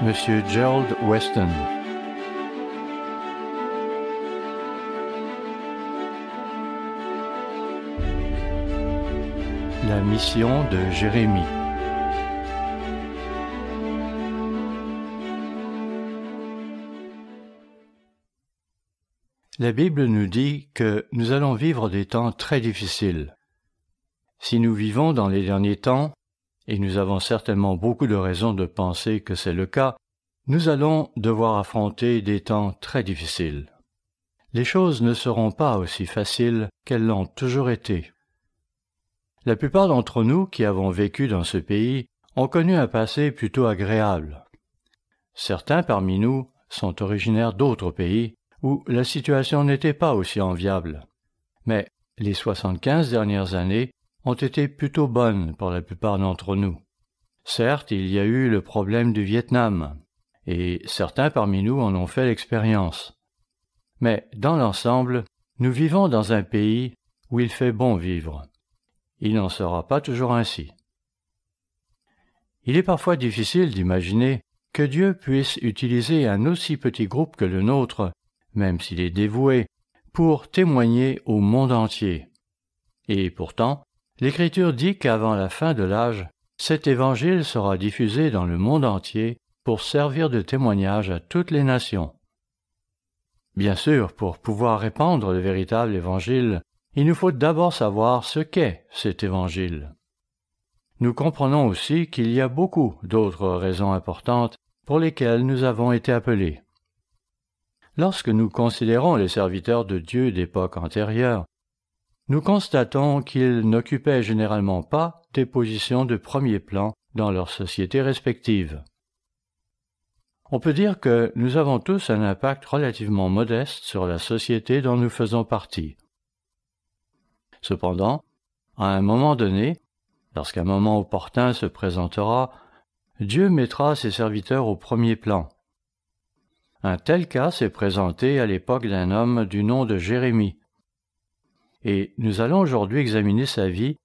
Monsieur Gerald Weston. La mission de Jérémie. La Bible nous dit que nous allons vivre des temps très difficiles. Si nous vivons dans les derniers temps, et nous avons certainement beaucoup de raisons de penser que c'est le cas, nous allons devoir affronter des temps très difficiles. Les choses ne seront pas aussi faciles qu'elles l'ont toujours été. La plupart d'entre nous qui avons vécu dans ce pays ont connu un passé plutôt agréable. Certains parmi nous sont originaires d'autres pays où la situation n'était pas aussi enviable. Mais les 75 dernières années ont été plutôt bonnes pour la plupart d'entre nous. Certes, il y a eu le problème du Vietnam, et certains parmi nous en ont fait l'expérience. Mais dans l'ensemble, nous vivons dans un pays où il fait bon vivre. Il n'en sera pas toujours ainsi. Il est parfois difficile d'imaginer que Dieu puisse utiliser un aussi petit groupe que le nôtre, même s'il est dévoué, pour témoigner au monde entier. Et pourtant, l'Écriture dit qu'avant la fin de l'âge, cet évangile sera diffusé dans le monde entier pour servir de témoignage à toutes les nations. Bien sûr, pour pouvoir répandre le véritable évangile, il nous faut d'abord savoir ce qu'est cet évangile. Nous comprenons aussi qu'il y a beaucoup d'autres raisons importantes pour lesquelles nous avons été appelés. Lorsque nous considérons les serviteurs de Dieu d'époque antérieure, nous constatons qu'ils n'occupaient généralement pas des positions de premier plan dans leurs sociétés respectives. On peut dire que nous avons tous un impact relativement modeste sur la société dont nous faisons partie. Cependant, à un moment donné, lorsqu'un moment opportun se présentera, Dieu mettra ses serviteurs au premier plan. Un tel cas s'est présenté à l'époque d'un homme du nom de Jérémie. Et nous allons aujourd'hui examiner sa vie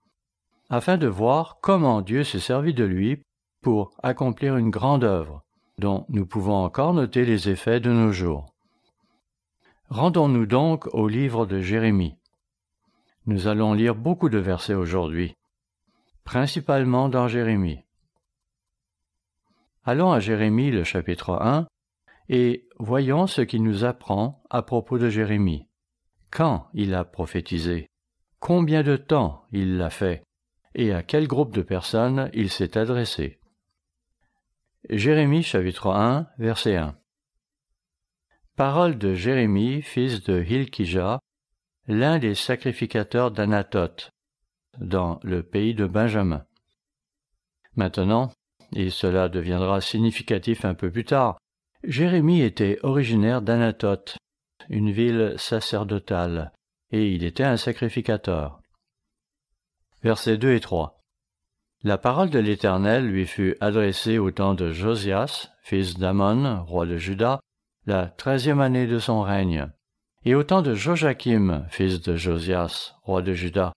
afin de voir comment Dieu s'est servi de lui pour accomplir une grande œuvre, dont nous pouvons encore noter les effets de nos jours. Rendons-nous donc au livre de Jérémie. Nous allons lire beaucoup de versets aujourd'hui, principalement dans Jérémie. Allons à Jérémie, le chapitre 1, et voyons ce qu'il nous apprend à propos de Jérémie. Quand il a prophétisé, combien de temps il l'a fait, et à quel groupe de personnes il s'est adressé. Jérémie chapitre 1, verset 1. Parole de Jérémie, fils de Hilkija, l'un des sacrificateurs d'Anathoth, dans le pays de Benjamin. Maintenant, et cela deviendra significatif un peu plus tard, Jérémie était originaire d'Anathoth, une ville sacerdotale, et il était un sacrificateur. Versets 2 et 3. La parole de l'Éternel lui fut adressée au temps de Josias, fils d'Amon, roi de Juda, la 13e année de son règne, et au temps de Joachim, fils de Josias, roi de Juda,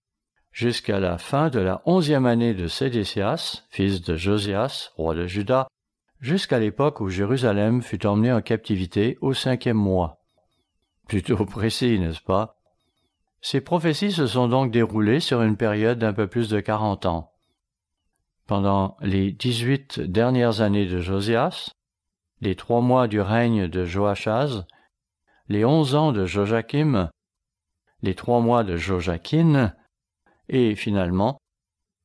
jusqu'à la fin de la 11e année de Sédécias, fils de Josias, roi de Juda, jusqu'à l'époque où Jérusalem fut emmenée en captivité au 5e mois. Plutôt précis, n'est-ce pas? Ces prophéties se sont donc déroulées sur une période d'un peu plus de 40 ans. Pendant les 18 dernières années de Josias, les 3 mois du règne de Joachaz, les 11 ans de Joachim, les 3 mois de Joachim, et finalement,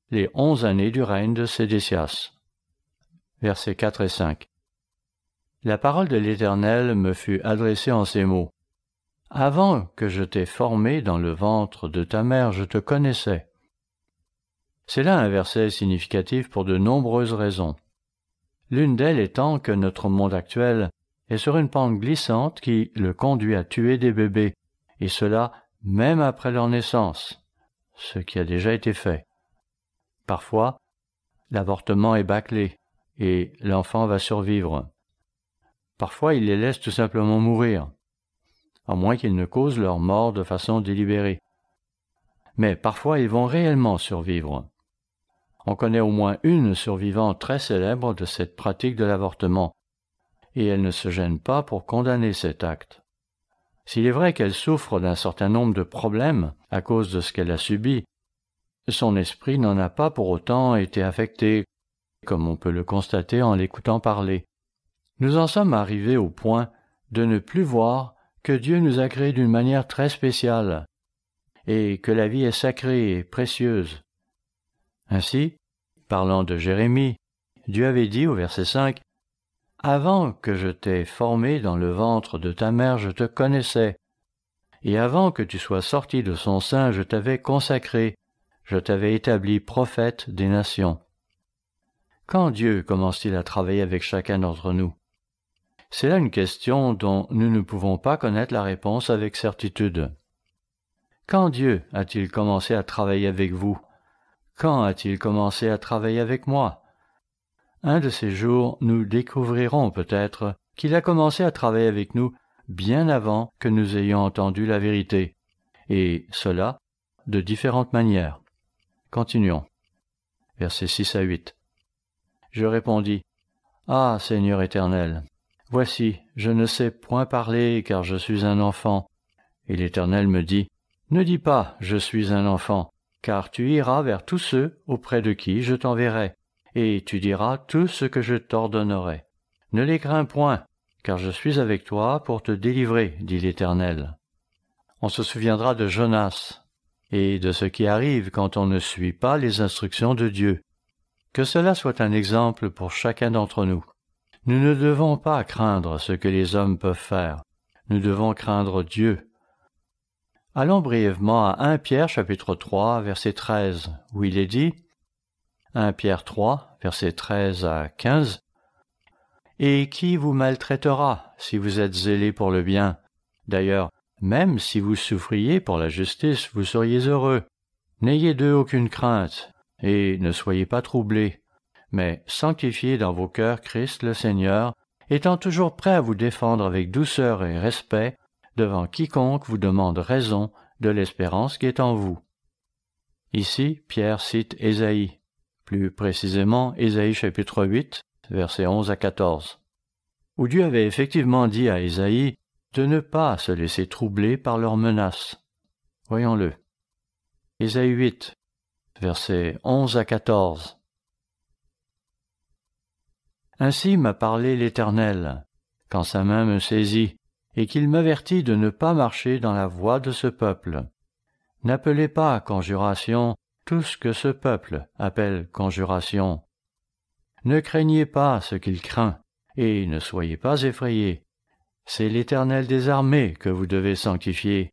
les 11 années du règne de Sédécias. Versets 4 et 5. La parole de l'Éternel me fut adressée en ces mots. Avant que je t'ai formé dans le ventre de ta mère, je te connaissais. C'est là un verset significatif pour de nombreuses raisons. L'une d'elles étant que notre monde actuel est sur une pente glissante qui le conduit à tuer des bébés, et cela même après leur naissance, ce qui a déjà été fait. Parfois, l'avortement est bâclé, et l'enfant va survivre. Parfois, il les laisse tout simplement mourir, à moins qu'ils ne causent leur mort de façon délibérée. Mais parfois, ils vont réellement survivre. On connaît au moins une survivante très célèbre de cette pratique de l'avortement, et elle ne se gêne pas pour condamner cet acte. S'il est vrai qu'elle souffre d'un certain nombre de problèmes à cause de ce qu'elle a subi, son esprit n'en a pas pour autant été affecté, comme on peut le constater en l'écoutant parler. Nous en sommes arrivés au point de ne plus voir que Dieu nous a créés d'une manière très spéciale, et que la vie est sacrée et précieuse. Ainsi, parlant de Jérémie, Dieu avait dit au verset 5, « Avant que je t'ai formé dans le ventre de ta mère, je te connaissais, et avant que tu sois sorti de son sein, je t'avais consacré, je t'avais établi prophète des nations. » Quand Dieu commence-t-il à travailler avec chacun d'entre nous? C'est là une question dont nous ne pouvons pas connaître la réponse avec certitude. Quand Dieu a-t-il commencé à travailler avec vous? Quand a-t-il commencé à travailler avec moi? Un de ces jours, nous découvrirons peut-être qu'il a commencé à travailler avec nous bien avant que nous ayons entendu la vérité, et cela de différentes manières. Continuons. Versets 6 à 8. Je répondis, « Ah, Seigneur éternel, voici, je ne sais point parler car je suis un enfant. » Et l'Éternel me dit, « Ne dis pas, je suis un enfant, car tu iras vers tous ceux auprès de qui je t'enverrai, et tu diras tout ce que je t'ordonnerai. Ne les crains point, car je suis avec toi pour te délivrer, dit l'Éternel. » On se souviendra de Jonas et de ce qui arrive quand on ne suit pas les instructions de Dieu. Que cela soit un exemple pour chacun d'entre nous. Nous ne devons pas craindre ce que les hommes peuvent faire. Nous devons craindre Dieu. Allons brièvement à 1 Pierre chapitre 3, verset 13, où il est dit, 1 Pierre 3, verset 13 à 15, « Et qui vous maltraitera si vous êtes zélés pour le bien? D'ailleurs, même si vous souffriez pour la justice, vous seriez heureux. N'ayez d'eux aucune crainte, et ne soyez pas troublés, mais sanctifiez dans vos cœurs Christ le Seigneur, étant toujours prêt à vous défendre avec douceur et respect devant quiconque vous demande raison de l'espérance qui est en vous. » Ici, Pierre cite Ésaïe, plus précisément Ésaïe chapitre 8, versets 11 à 14, où Dieu avait effectivement dit à Ésaïe de ne pas se laisser troubler par leurs menaces. Voyons-le. Ésaïe 8, versets 11 à 14. « Ainsi m'a parlé l'Éternel, quand sa main me saisit, et qu'il m'avertit de ne pas marcher dans la voie de ce peuple. N'appelez pas à conjuration tout ce que ce peuple appelle conjuration. Ne craignez pas ce qu'il craint, et ne soyez pas effrayés. C'est l'Éternel des armées que vous devez sanctifier.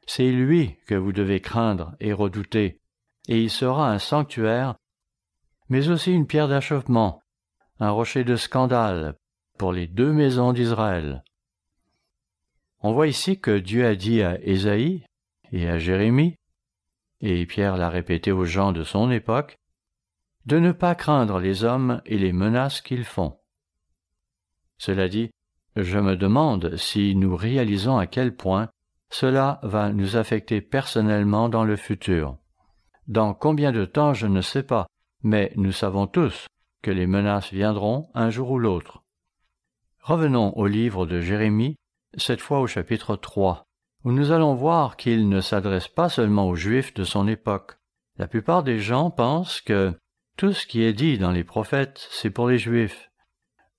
C'est lui que vous devez craindre et redouter, et il sera un sanctuaire, mais aussi une pierre d'achoppement, un rocher de scandale pour les deux maisons d'Israël. » On voit ici que Dieu a dit à Ésaïe et à Jérémie, et Pierre l'a répété aux gens de son époque, de ne pas craindre les hommes et les menaces qu'ils font. Cela dit, je me demande si nous réalisons à quel point cela va nous affecter personnellement dans le futur. Dans combien de temps, je ne sais pas, mais nous savons tous que les menaces viendront un jour ou l'autre. Revenons au livre de Jérémie, cette fois au chapitre 3, où nous allons voir qu'il ne s'adresse pas seulement aux Juifs de son époque. La plupart des gens pensent que tout ce qui est dit dans les prophètes, c'est pour les Juifs.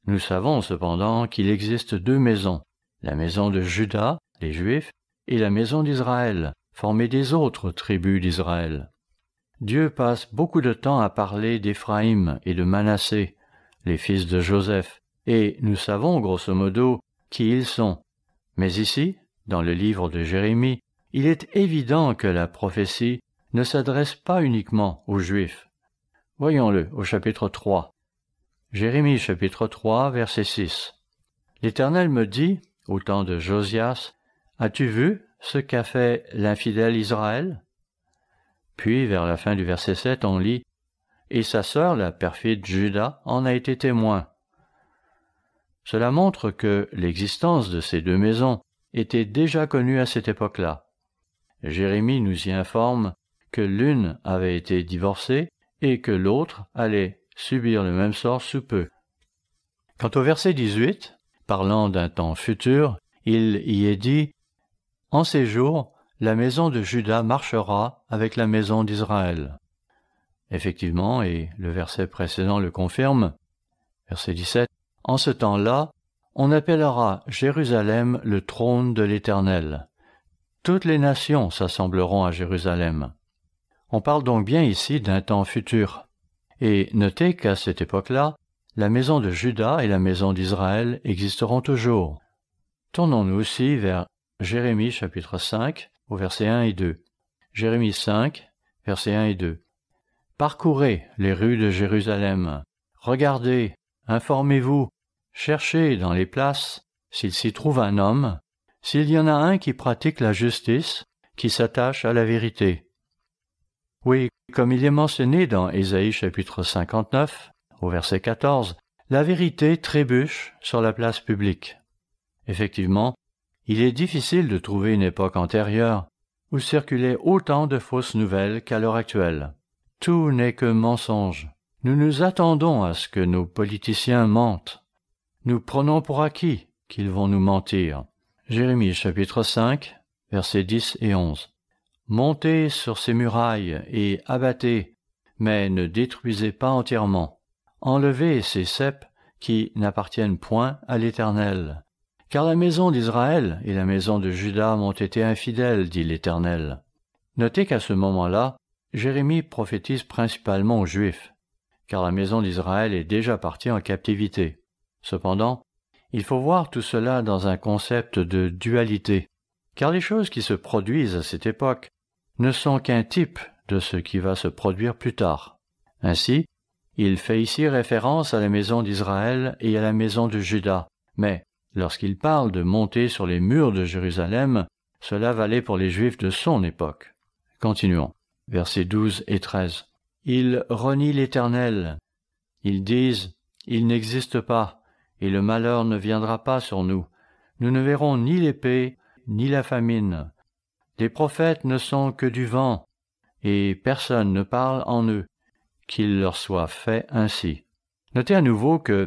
Nous savons cependant qu'il existe deux maisons, la maison de Juda, les Juifs, et la maison d'Israël, formée des autres tribus d'Israël. Dieu passe beaucoup de temps à parler d'Éphraïm et de Manassé, les fils de Joseph, et nous savons grosso modo qui ils sont. Mais ici, dans le livre de Jérémie, il est évident que la prophétie ne s'adresse pas uniquement aux Juifs. Voyons-le au chapitre 3. Jérémie chapitre 3, verset 6. « L'Éternel me dit, au temps de Josias, « As-tu vu ce qu'a fait l'infidèle Israël ?» Puis, vers la fin du verset 7, on lit « Et sa sœur, la perfide Juda, en a été témoin. » Cela montre que l'existence de ces deux maisons était déjà connue à cette époque-là. Jérémie nous y informe que l'une avait été divorcée et que l'autre allait subir le même sort sous peu. Quant au verset 18, parlant d'un temps futur, il y est dit « En ces jours, la maison de Juda marchera avec la maison d'Israël. » Effectivement, et le verset précédent le confirme, verset 17, « En ce temps-là, on appellera Jérusalem le trône de l'Éternel. Toutes les nations s'assembleront à Jérusalem. » On parle donc bien ici d'un temps futur. Et notez qu'à cette époque-là, la maison de Juda et la maison d'Israël existeront toujours. Tournons-nous aussi vers Jérémie chapitre 5, au verset 1 et 2. Jérémie 5, versets 1 et 2. « Parcourez les rues de Jérusalem, regardez, informez-vous, cherchez dans les places s'il s'y trouve un homme, s'il y en a un qui pratique la justice, qui s'attache à la vérité. » Oui, comme il est mentionné dans Ésaïe chapitre 59, au verset 14, la vérité trébuche sur la place publique. Effectivement, il est difficile de trouver une époque antérieure où circulaient autant de fausses nouvelles qu'à l'heure actuelle. Tout n'est que mensonge. Nous nous attendons à ce que nos politiciens mentent. Nous prenons pour acquis qu'ils vont nous mentir. Jérémie chapitre 5, versets 10 et 11. « Montez sur ces murailles et abattez, mais ne détruisez pas entièrement. Enlevez ces ceps qui n'appartiennent point à l'Éternel. Car la maison d'Israël et la maison de Juda m'ont été infidèles, dit l'Éternel. » Notez qu'à ce moment-là, Jérémie prophétise principalement aux Juifs, car la maison d'Israël est déjà partie en captivité. Cependant, il faut voir tout cela dans un concept de dualité, car les choses qui se produisent à cette époque ne sont qu'un type de ce qui va se produire plus tard. Ainsi, il fait ici référence à la maison d'Israël et à la maison de Juda, mais lorsqu'il parle de monter sur les murs de Jérusalem, cela valait pour les Juifs de son époque. Continuons. Versets 12 et 13. « Ils renient l'Éternel. Ils disent, il n'existe pas, et le malheur ne viendra pas sur nous. Nous ne verrons ni l'épée, ni la famine. Les prophètes ne sont que du vent, et personne ne parle en eux. Qu'il leur soit fait ainsi. » Notez à nouveau que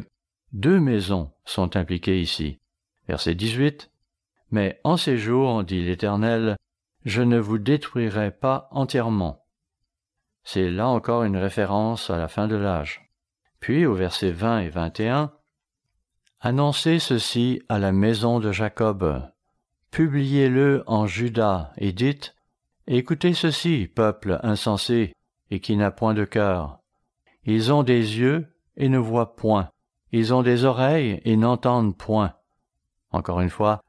deux maisons sont impliquées ici. Verset 18. « Mais en ces jours, dit l'Éternel, je ne vous détruirai pas entièrement. » C'est là encore une référence à la fin de l'âge. Puis au verset 20 et 21, « Annoncez ceci à la maison de Jacob. Publiez-le en Juda et dites, écoutez ceci, peuple insensé et qui n'a point de cœur. Ils ont des yeux et ne voient point. Ils ont des oreilles et n'entendent point. » Encore une fois,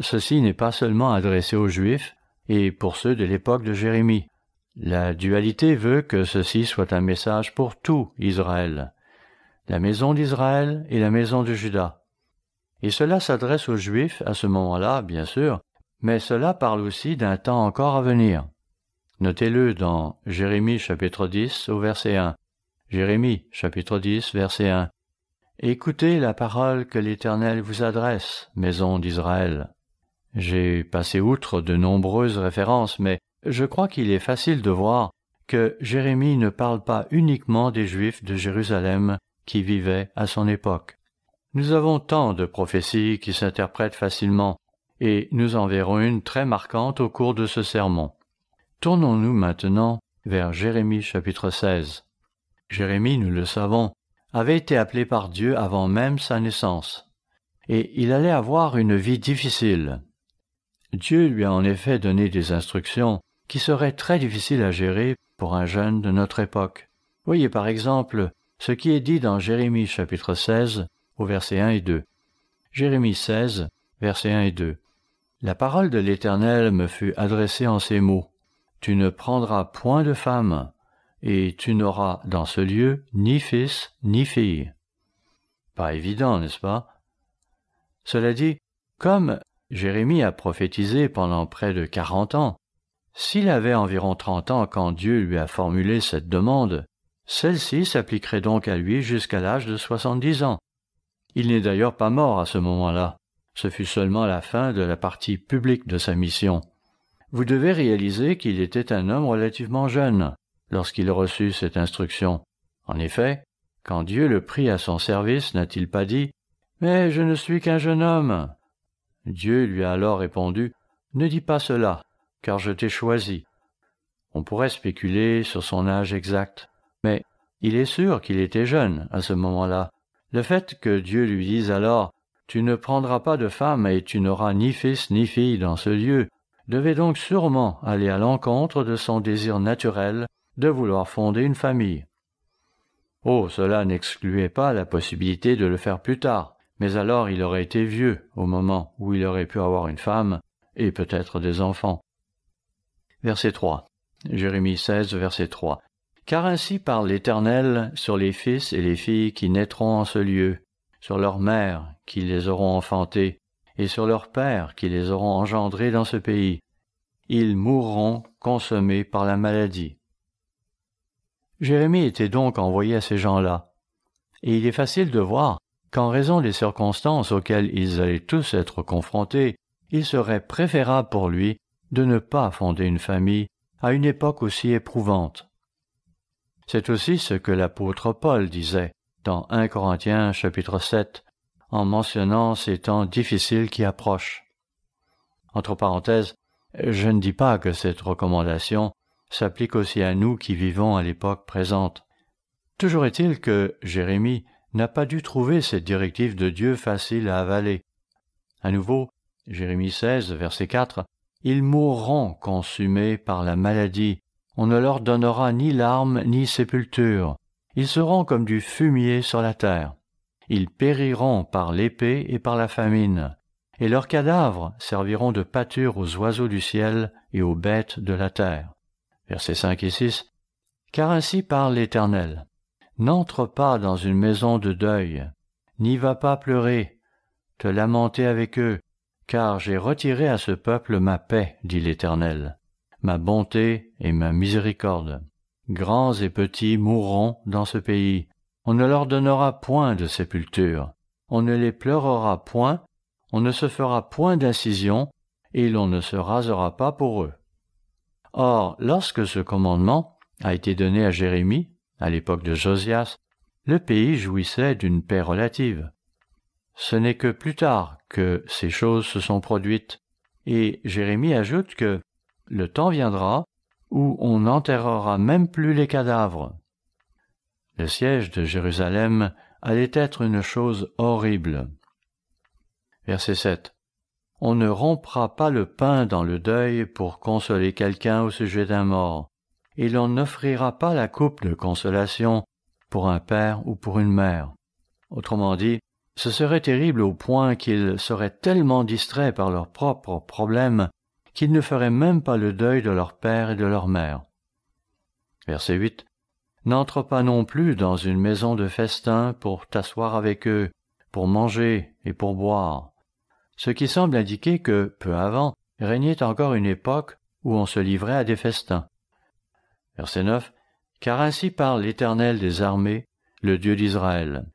ceci n'est pas seulement adressé aux Juifs et pour ceux de l'époque de Jérémie. La dualité veut que ceci soit un message pour tout Israël, la maison d'Israël et la maison de Juda. Et cela s'adresse aux Juifs à ce moment-là, bien sûr, mais cela parle aussi d'un temps encore à venir. Notez-le dans Jérémie chapitre 10 au verset 1. Jérémie chapitre 10 verset 1. « Écoutez la parole que l'Éternel vous adresse, maison d'Israël. » J'ai passé outre de nombreuses références, mais je crois qu'il est facile de voir que Jérémie ne parle pas uniquement des Juifs de Jérusalem qui vivaient à son époque. Nous avons tant de prophéties qui s'interprètent facilement, et nous en verrons une très marquante au cours de ce sermon. Tournons-nous maintenant vers Jérémie chapitre 16. Jérémie, nous le savons, avait été appelé par Dieu avant même sa naissance, et il allait avoir une vie difficile. Dieu lui a en effet donné des instructions qui seraient très difficiles à gérer pour un jeune de notre époque. Voyez par exemple ce qui est dit dans Jérémie chapitre 16 au verset 1 et 2. Jérémie 16, versets 1 et 2. « La parole de l'Éternel me fut adressée en ces mots. Tu ne prendras point de femme, et tu n'auras dans ce lieu ni fils ni fille. » Pas évident, n'est-ce pas? Cela dit, comme Jérémie a prophétisé pendant près de 40 ans, s'il avait environ 30 ans quand Dieu lui a formulé cette demande, celle-ci s'appliquerait donc à lui jusqu'à l'âge de 70 ans. Il n'est d'ailleurs pas mort à ce moment-là. Ce fut seulement la fin de la partie publique de sa mission. Vous devez réaliser qu'il était un homme relativement jeune lorsqu'il reçut cette instruction. En effet, quand Dieu le prit à son service, n'a-t-il pas dit « Mais je ne suis qu'un jeune homme. » Dieu lui a alors répondu, « Ne dis pas cela, car je t'ai choisi. » On pourrait spéculer sur son âge exact, mais il est sûr qu'il était jeune à ce moment-là. Le fait que Dieu lui dise alors « Tu ne prendras pas de femme et tu n'auras ni fils ni fille dans ce lieu » devait donc sûrement aller à l'encontre de son désir naturel de vouloir fonder une famille. Oh, cela n'excluait pas la possibilité de le faire plus tard, mais alors il aurait été vieux au moment où il aurait pu avoir une femme et peut-être des enfants. Verset 3. Jérémie 16, verset 3. « Car ainsi parle l'Éternel sur les fils et les filles qui naîtront en ce lieu, sur leurs mères qui les auront enfantés, et sur leurs pères qui les auront engendrés dans ce pays. Ils mourront consommés par la maladie. » Jérémie était donc envoyé à ces gens-là, et il est facile de voir qu'en raison des circonstances auxquelles ils allaient tous être confrontés, il serait préférable pour lui de ne pas fonder une famille à une époque aussi éprouvante. C'est aussi ce que l'apôtre Paul disait dans 1 Corinthiens chapitre 7, en mentionnant ces temps difficiles qui approchent. Entre parenthèses, je ne dis pas que cette recommandation s'applique aussi à nous qui vivons à l'époque présente. Toujours est-il que Jérémie n'a pas dû trouver cette directive de Dieu facile à avaler. À nouveau, Jérémie 16, verset 4, « Ils mourront consumés par la maladie. On ne leur donnera ni larmes ni sépulture. Ils seront comme du fumier sur la terre. Ils périront par l'épée et par la famine. Et leurs cadavres serviront de pâture aux oiseaux du ciel et aux bêtes de la terre. » Versets 5 et 6. « Car ainsi parle l'Éternel. N'entre pas dans une maison de deuil, n'y va pas pleurer, te lamenter avec eux, car j'ai retiré à ce peuple ma paix, dit l'Éternel, ma bonté et ma miséricorde. Grands et petits mourront dans ce pays. On ne leur donnera point de sépulture. On ne les pleurera point. On ne se fera point d'incision, et l'on ne se rasera pas pour eux. » Or, lorsque ce commandement a été donné à Jérémie, à l'époque de Josias, le pays jouissait d'une paix relative. Ce n'est que plus tard que ces choses se sont produites, et Jérémie ajoute que le temps viendra où on n'enterrera même plus les cadavres. Le siège de Jérusalem allait être une chose horrible. Verset 7. « On ne rompra pas le pain dans le deuil pour consoler quelqu'un au sujet d'un mort, et l'on n'offrira pas la coupe de consolation pour un père ou pour une mère. » Autrement dit, ce serait terrible au point qu'ils seraient tellement distraits par leurs propres problèmes qu'ils ne feraient même pas le deuil de leur père et de leur mère. Verset 8. « N'entre pas non plus dans une maison de festin pour t'asseoir avec eux, pour manger et pour boire. » Ce qui semble indiquer que, peu avant, régnait encore une époque où on se livrait à des festins. Verset 9. « Car ainsi parle l'Éternel des armées, le Dieu d'Israël.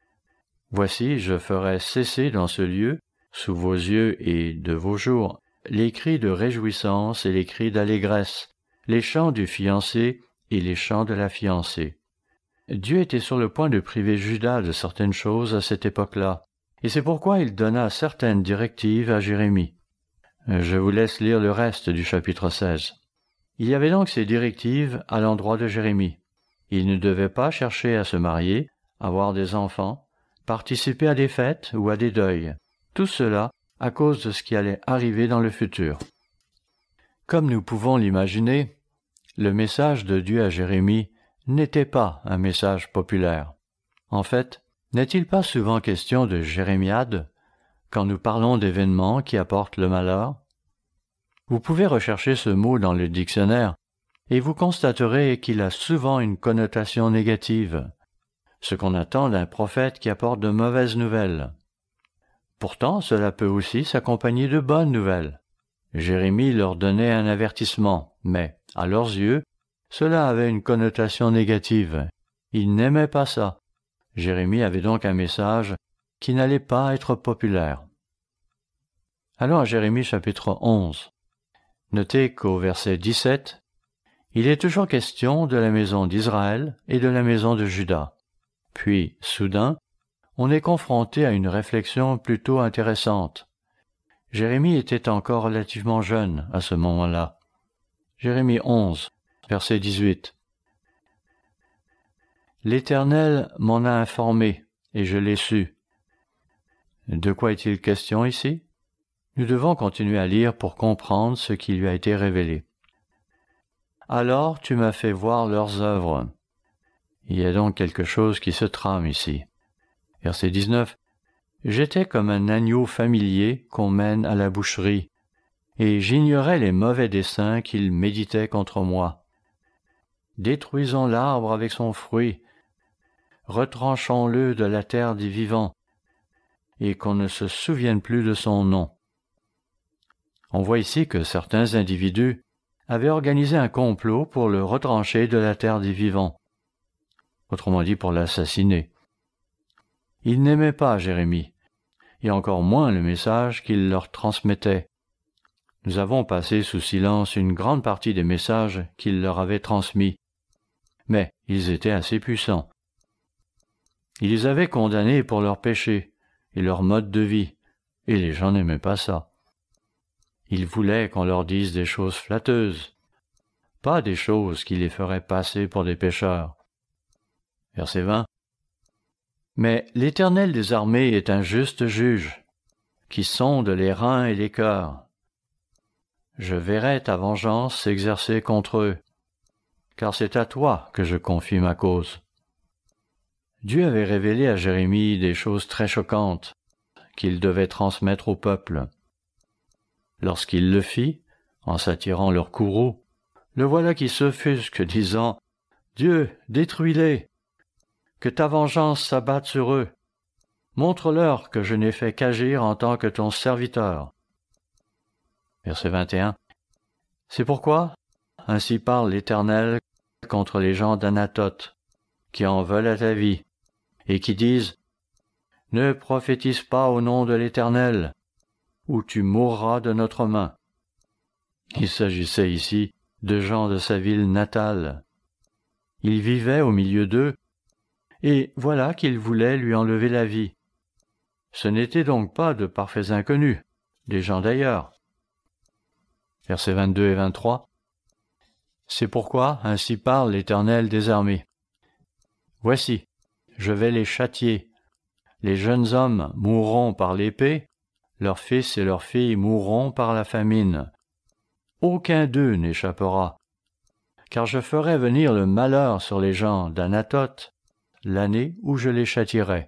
Voici, je ferai cesser dans ce lieu, sous vos yeux et de vos jours, les cris de réjouissance et les cris d'allégresse, les chants du fiancé et les chants de la fiancée. » Dieu était sur le point de priver Juda de certaines choses à cette époque-là, et c'est pourquoi il donna certaines directives à Jérémie. Je vous laisse lire le reste du chapitre 16. Il y avait donc ces directives à l'endroit de Jérémie. Il ne devait pas chercher à se marier, avoir des enfants, participer à des fêtes ou à des deuils. Tout cela à cause de ce qui allait arriver dans le futur. Comme nous pouvons l'imaginer, le message de Dieu à Jérémie n'était pas un message populaire. En fait, n'est-il pas souvent question de jérémiade quand nous parlons d'événements qui apportent le malheur? Vous pouvez rechercher ce mot dans le dictionnaire et vous constaterez qu'il a souvent une connotation négative, ce qu'on attend d'un prophète qui apporte de mauvaises nouvelles. Pourtant, cela peut aussi s'accompagner de bonnes nouvelles. Jérémie leur donnait un avertissement, mais, à leurs yeux, cela avait une connotation négative. Ils n'aimaient pas ça. Jérémie avait donc un message qui n'allait pas être populaire. Allons à Jérémie chapitre 11. Notez qu'au verset 17, il est toujours question de la maison d'Israël et de la maison de Juda. Puis, soudain, on est confronté à une réflexion plutôt intéressante. Jérémie était encore relativement jeune à ce moment-là. Jérémie 11, verset 18. L'Éternel m'en a informé, et je l'ai su. De quoi est-il question ici? Nous devons continuer à lire pour comprendre ce qui lui a été révélé. Alors tu m'as fait voir leurs œuvres. Il y a donc quelque chose qui se trame ici. Verset 19. J'étais comme un agneau familier qu'on mène à la boucherie, et j'ignorais les mauvais desseins qu'il méditait contre moi. Détruisons l'arbre avec son fruit, retranchons-le de la terre des vivants, et qu'on ne se souvienne plus de son nom. On voit ici que certains individus avaient organisé un complot pour le retrancher de la terre des vivants, autrement dit pour l'assassiner. Ils n'aimaient pas Jérémie, et encore moins le message qu'il leur transmettait. Nous avons passé sous silence une grande partie des messages qu'il leur avait transmis, mais ils étaient assez puissants. Il les avait condamnés pour leurs péchés et leur mode de vie, et les gens n'aimaient pas ça. Ils voulaient qu'on leur dise des choses flatteuses, pas des choses qui les feraient passer pour des pécheurs. Verset 20. Mais l'Éternel des armées est un juste juge, qui sonde les reins et les cœurs. Je verrai ta vengeance s'exercer contre eux, car c'est à toi que je confie ma cause. Dieu avait révélé à Jérémie des choses très choquantes qu'il devait transmettre au peuple. Lorsqu'il le fit, en s'attirant leur courroux, le voilà qui s'offusque, disant « Dieu, détruis-les, que ta vengeance s'abatte sur eux. Montre-leur que je n'ai fait qu'agir en tant que ton serviteur. » Verset 21. C'est pourquoi, ainsi parle l'Éternel contre les gens d'Anatoth, qui en veulent à ta vie, et qui disent « Ne prophétise pas au nom de l'Éternel, ou tu mourras de notre main. » Il s'agissait ici de gens de sa ville natale. Il vivait au milieu d'eux, et voilà qu'ils voulaient lui enlever la vie. Ce n'étaient donc pas de parfaits inconnus, des gens d'ailleurs. Versets 22 et 23. C'est pourquoi ainsi parle l'Éternel des armées. Voici, je vais les châtier. Les jeunes hommes mourront par l'épée, leurs fils et leurs filles mourront par la famine. Aucun d'eux n'échappera, car je ferai venir le malheur sur les gens d'Anatoth l'année où je les châtierai.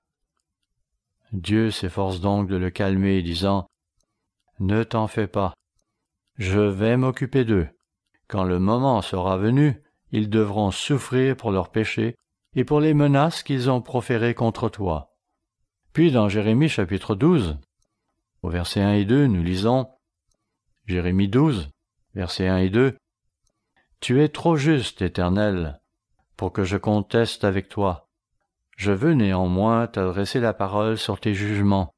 Dieu s'efforce donc de le calmer, disant « Ne t'en fais pas, je vais m'occuper d'eux. Quand le moment sera venu, ils devront souffrir pour leurs péchés et pour les menaces qu'ils ont proférées contre toi. » Puis dans Jérémie chapitre 12, au verset 1 et 2, nous lisons Jérémie 12, versets 1 et 2. « Tu es trop juste, Éternel, pour que je conteste avec toi. Je veux néanmoins t'adresser la parole sur tes jugements.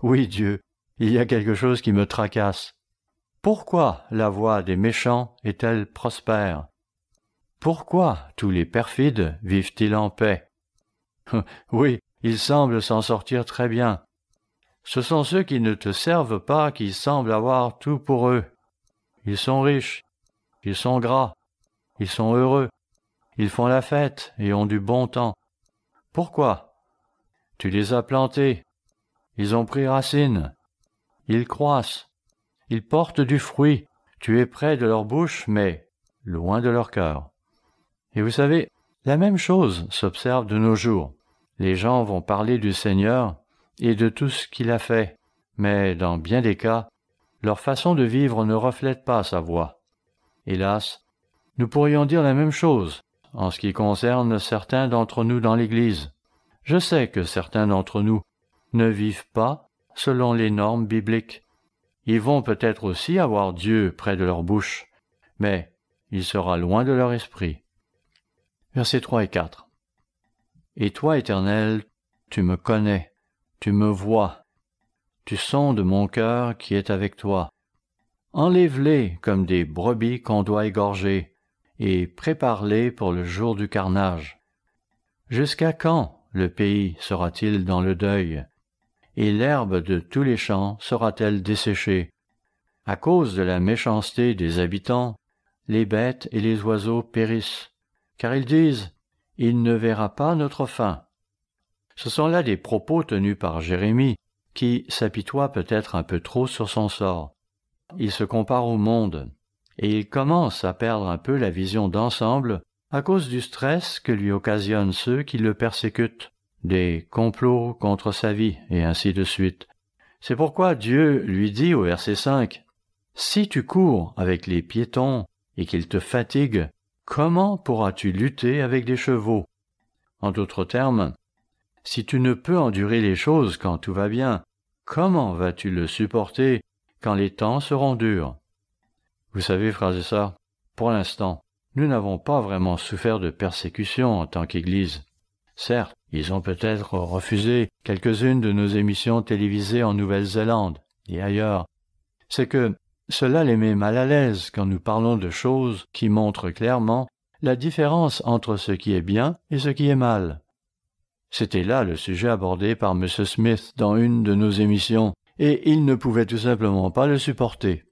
Oui, Dieu, il y a quelque chose qui me tracasse. Pourquoi la voie des méchants est-elle prospère? Pourquoi tous les perfides vivent-ils en paix? Oui, ils semblent s'en sortir très bien. Ce sont ceux qui ne te servent pas qui semblent avoir tout pour eux. Ils sont riches, ils sont gras, ils sont heureux, ils font la fête et ont du bon temps. Pourquoi? Tu les as plantés, ils ont pris racine, ils croissent, ils portent du fruit, tu es près de leur bouche, mais loin de leur cœur. Et vous savez, la même chose s'observe de nos jours. Les gens vont parler du Seigneur et de tout ce qu'il a fait, mais dans bien des cas, leur façon de vivre ne reflète pas sa voix. Hélas, nous pourrions dire la même chose en ce qui concerne certains d'entre nous dans l'Église. Je sais que certains d'entre nous ne vivent pas selon les normes bibliques. Ils vont peut-être aussi avoir Dieu près de leur bouche, mais il sera loin de leur esprit. Versets 3 et 4. Et toi, Éternel, tu me connais, tu me vois, tu sondes mon cœur qui est avec toi. Enlève-les comme des brebis qu'on doit égorger, et prépare-les pour le jour du carnage. Jusqu'à quand le pays sera-t-il dans le deuil, et l'herbe de tous les champs sera-t-elle desséchée. À cause de la méchanceté des habitants, les bêtes et les oiseaux périssent, car ils disent « Il ne verra pas notre fin ». Ce sont là des propos tenus par Jérémie, qui s'apitoie peut-être un peu trop sur son sort. Il se compare au monde, et il commence à perdre un peu la vision d'ensemble à cause du stress que lui occasionnent ceux qui le persécutent, des complots contre sa vie, et ainsi de suite. C'est pourquoi Dieu lui dit au verset 5, « Si tu cours avec les piétons et qu'ils te fatiguent, comment pourras-tu lutter avec des chevaux ?» En d'autres termes, si tu ne peux endurer les choses quand tout va bien, comment vas-tu le supporter quand les temps seront durs? Vous savez, frères et sœurs, pour l'instant, nous n'avons pas vraiment souffert de persécution en tant qu'Église. Certes, ils ont peut-être refusé quelques-unes de nos émissions télévisées en Nouvelle-Zélande et ailleurs. C'est que cela les met mal à l'aise quand nous parlons de choses qui montrent clairement la différence entre ce qui est bien et ce qui est mal. C'était là le sujet abordé par M. Smith dans une de nos émissions, et ils ne pouvaient tout simplement pas le supporter.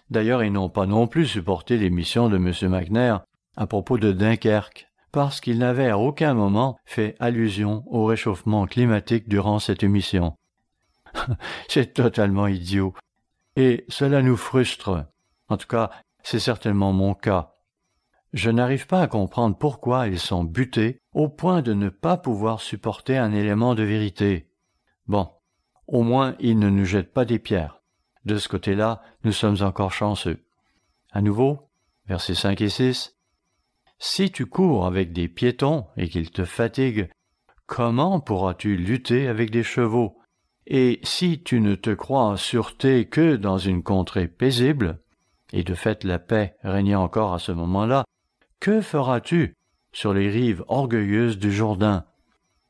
D'ailleurs, ils n'ont pas non plus supporté l'émission de M. McNair à propos de Dunkerque, parce qu'il n'avait à aucun moment fait allusion au réchauffement climatique durant cette émission. C'est totalement idiot. Et cela nous frustre. En tout cas, c'est certainement mon cas. Je n'arrive pas à comprendre pourquoi ils sont butés au point de ne pas pouvoir supporter un élément de vérité. Bon, au moins ils ne nous jettent pas des pierres. De ce côté-là, nous sommes encore chanceux. À nouveau, versets 5 et 6. « Si tu cours avec des piétons et qu'ils te fatiguent, comment pourras-tu lutter avec des chevaux? Et si tu ne te crois en sûreté que dans une contrée paisible, et de fait la paix régnait encore à ce moment-là, que feras-tu sur les rives orgueilleuses du Jourdain?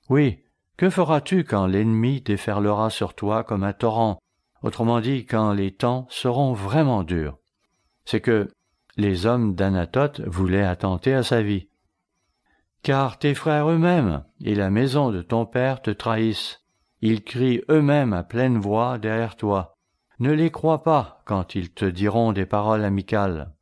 Oui, que feras-tu quand l'ennemi déferlera sur toi comme un torrent, autrement dit quand les temps seront vraiment durs? C'est que les hommes d'Anatote voulaient attenter à sa vie. Car tes frères eux-mêmes et la maison de ton père te trahissent. Ils crient eux-mêmes à pleine voix derrière toi. Ne les crois pas quand ils te diront des paroles amicales.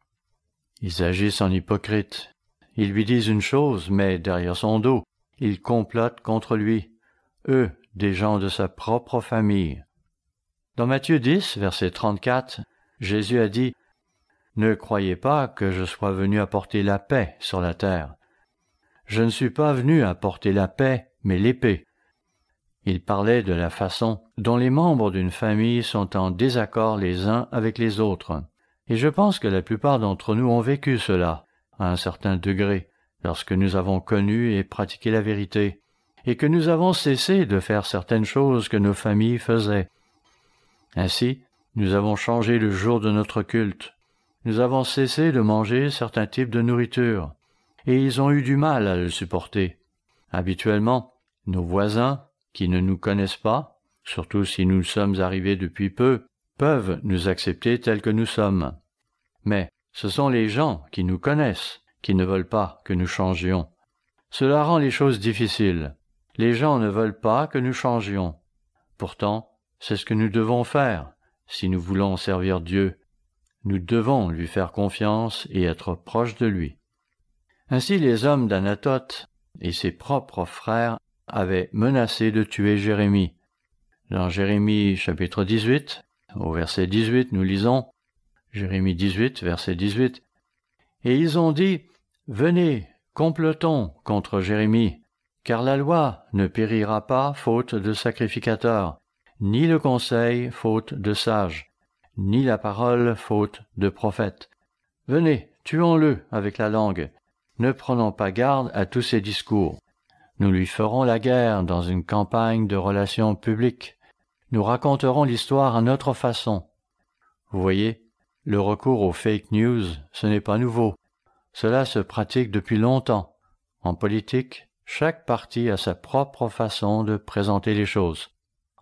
Ils agissent en hypocrite. Ils lui disent une chose, mais derrière son dos, ils complotent contre lui. Eux, des gens de sa propre famille. Dans Matthieu 10, verset 34, Jésus a dit « Ne croyez pas que je sois venu apporter la paix sur la terre. Je ne suis pas venu apporter la paix, mais l'épée. » Il parlait de la façon dont les membres d'une famille sont en désaccord les uns avec les autres. Et je pense que la plupart d'entre nous ont vécu cela, à un certain degré, lorsque nous avons connu et pratiqué la vérité, et que nous avons cessé de faire certaines choses que nos familles faisaient. Ainsi, nous avons changé le jour de notre culte. Nous avons cessé de manger certains types de nourriture, et ils ont eu du mal à le supporter. Habituellement, nos voisins, qui ne nous connaissent pas, surtout si nous sommes arrivés depuis peu, peuvent nous accepter tels que nous sommes. Mais ce sont les gens qui nous connaissent, qui ne veulent pas que nous changions. Cela rend les choses difficiles. Les gens ne veulent pas que nous changions. Pourtant, c'est ce que nous devons faire, si nous voulons servir Dieu. Nous devons lui faire confiance et être proches de lui. Ainsi les hommes d'Anatote et ses propres frères avaient menacé de tuer Jérémie. Dans Jérémie chapitre 18, au verset 18, nous lisons Jérémie 18, verset 18. « Et ils ont dit, venez, complotons contre Jérémie, car la loi ne périra pas faute de sacrificateurs, ni le conseil faute de sages, ni la parole faute de prophètes. Venez, tuons-le avec la langue, ne prenons pas garde à tous ses discours. Nous lui ferons la guerre dans une campagne de relations publiques. Nous raconterons l'histoire à notre façon. » Vous voyez, le recours aux fake news, ce n'est pas nouveau. Cela se pratique depuis longtemps. En politique, chaque parti a sa propre façon de présenter les choses.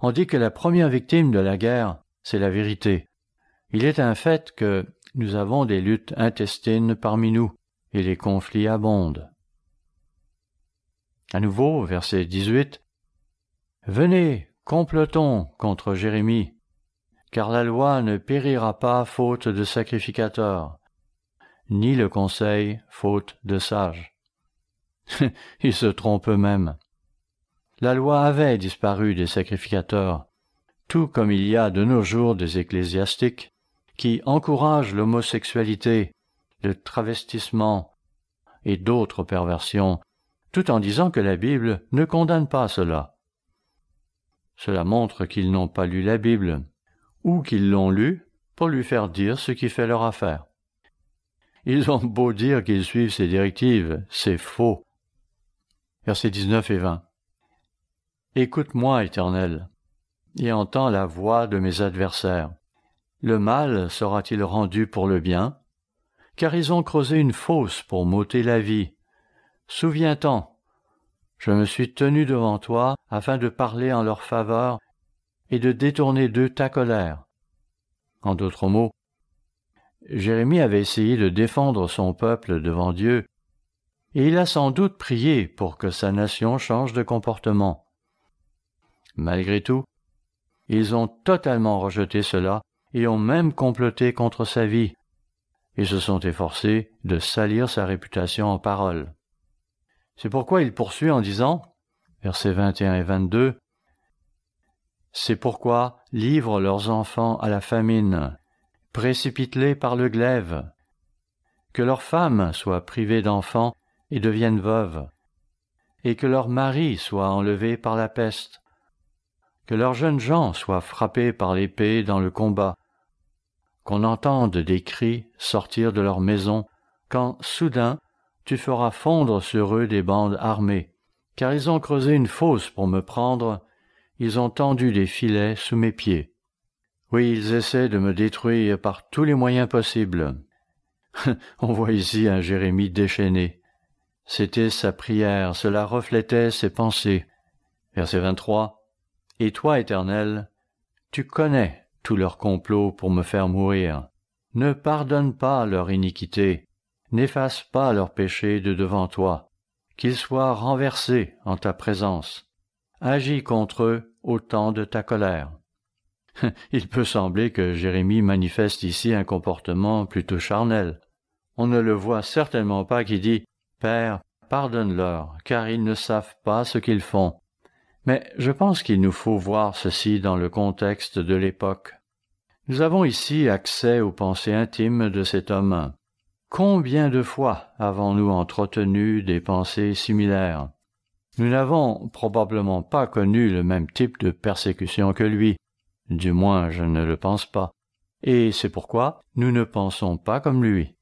On dit que la première victime de la guerre, c'est la vérité. Il est un fait que nous avons des luttes intestines parmi nous, et les conflits abondent. À nouveau, verset 18. Venez, complotons contre Jérémie, car la loi ne périra pas faute de sacrificateurs, ni le conseil faute de sages. Ils se trompent eux-mêmes. La loi avait disparu des sacrificateurs, tout comme il y a de nos jours des ecclésiastiques qui encouragent l'homosexualité, le travestissement et d'autres perversions, tout en disant que la Bible ne condamne pas cela. Cela montre qu'ils n'ont pas lu la Bible, ou qu'ils l'ont lue pour lui faire dire ce qui fait leur affaire. Ils ont beau dire qu'ils suivent ces directives, c'est faux. Versets 19 et 20. Écoute-moi, Éternel, et entends la voix de mes adversaires. Le mal sera-t-il rendu pour le bien? Car ils ont creusé une fosse pour m'ôter la vie. Souviens-t'en, je me suis tenu devant toi afin de parler en leur faveur et de détourner d'eux ta colère. En d'autres mots, Jérémie avait essayé de défendre son peuple devant Dieu, et il a sans doute prié pour que sa nation change de comportement. Malgré tout, ils ont totalement rejeté cela et ont même comploté contre sa vie, et se sont efforcés de salir sa réputation en paroles. C'est pourquoi il poursuit en disant, versets 21 et 22, « C'est pourquoi livre leurs enfants à la famine, précipite-les par le glaive, que leurs femmes soient privées d'enfants et deviennent veuves, et que leurs maris soient enlevés par la peste, que leurs jeunes gens soient frappés par l'épée dans le combat, qu'on entende des cris sortir de leur maison, quand, soudain, tu feras fondre sur eux des bandes armées, car ils ont creusé une fosse pour me prendre, ils ont tendu des filets sous mes pieds. Oui, ils essaient de me détruire par tous les moyens possibles. » On voit ici un Jérémie déchaîné. C'était sa prière, cela reflétait ses pensées. Verset 23. « Et toi, Éternel, tu connais tous leurs complots pour me faire mourir. Ne pardonne pas leur iniquité, n'efface pas leurs péchés de devant toi, qu'ils soient renversés en ta présence. Agis contre eux au temps de ta colère. » Il peut sembler que Jérémie manifeste ici un comportement plutôt charnel. On ne le voit certainement pas qui dit « Père, pardonne-leur, car ils ne savent pas ce qu'ils font. » Mais je pense qu'il nous faut voir ceci dans le contexte de l'époque. Nous avons ici accès aux pensées intimes de cet homme. Combien de fois avons-nous entretenu des pensées similaires? Nous n'avons probablement pas connu le même type de persécution que lui. Du moins, je ne le pense pas. Et c'est pourquoi nous ne pensons pas comme lui.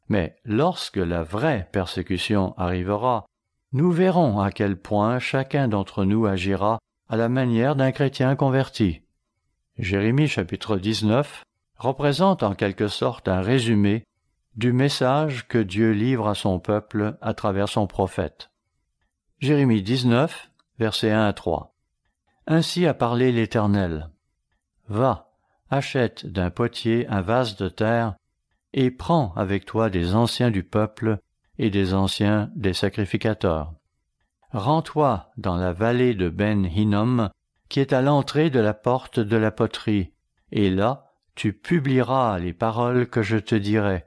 Mais lorsque la vraie persécution arrivera, nous verrons à quel point chacun d'entre nous agira à la manière d'un chrétien converti. Jérémie chapitre 19 représente en quelque sorte un résumé du message que Dieu livre à son peuple à travers son prophète. Jérémie 19, versets 1 à 3. « Ainsi a parlé l'Éternel. Va, achète d'un potier un vase de terre, et prends avec toi des anciens du peuple et des anciens des sacrificateurs. Rends-toi dans la vallée de Ben-Hinnom, qui est à l'entrée de la porte de la poterie, et là tu publieras les paroles que je te dirai.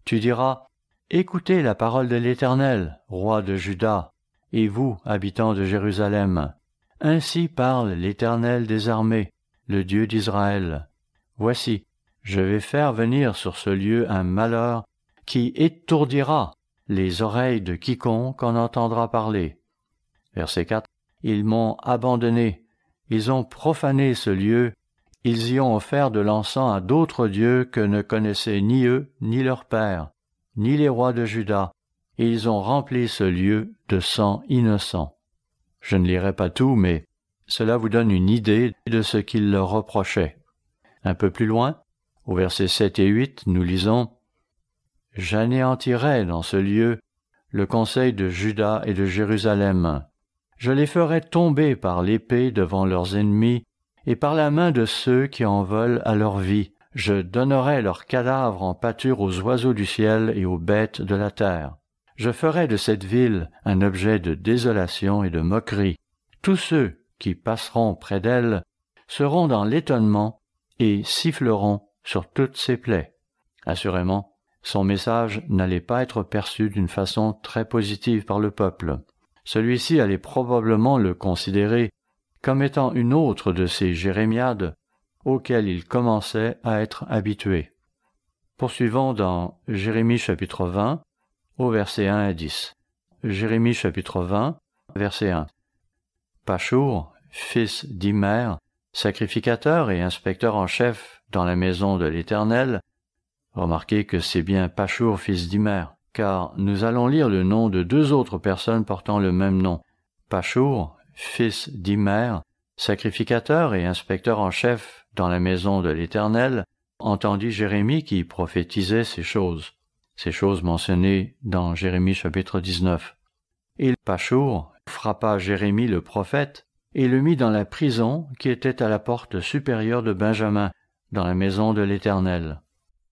Tu diras, « Écoutez la parole de l'Éternel, roi de Juda, et vous, habitants de Jérusalem. Ainsi parle l'Éternel des armées, le Dieu d'Israël. Voici, je vais faire venir sur ce lieu un malheur qui étourdira les oreilles de quiconque en entendra parler. » Verset 4. « Ils m'ont abandonné, ils ont profané ce lieu, ils y ont offert de l'encens à d'autres dieux que ne connaissaient ni eux, ni leurs pères, ni les rois de Juda, et ils ont rempli ce lieu de sang innocent. » Je ne lirai pas tout, mais cela vous donne une idée de ce qu'il leur reprochait. Un peu plus loin, au verset 7 et 8, nous lisons « J'anéantirai dans ce lieu le conseil de Juda et de Jérusalem. Je les ferai tomber par l'épée devant leurs ennemis et par la main de ceux qui en veulent à leur vie. Je donnerai leurs cadavres en pâture aux oiseaux du ciel et aux bêtes de la terre. Je ferai de cette ville un objet de désolation et de moquerie. Tous ceux qui passeront près d'elle seront dans l'étonnement et siffleront sur toutes ses plaies. » Assurément, son message n'allait pas être perçu d'une façon très positive par le peuple. Celui-ci allait probablement le considérer comme étant une autre de ces jérémiades auxquelles il commençait à être habitué. Poursuivons dans Jérémie chapitre 20, au verset 1 à 10. Jérémie chapitre 20, verset 1. Pachur, fils d'Imer, sacrificateur et inspecteur en chef dans la maison de l'Éternel. Remarquez que c'est bien Pachur, fils d'Imer, car nous allons lire le nom de deux autres personnes portant le même nom. Pachur, fils d'Imer, sacrificateur et inspecteur en chef dans la maison de l'Éternel, entendit Jérémie qui prophétisait ces choses mentionnées dans Jérémie chapitre 19. Et Pachur frappa Jérémie le prophète et le mit dans la prison qui était à la porte supérieure de Benjamin, dans la maison de l'Éternel.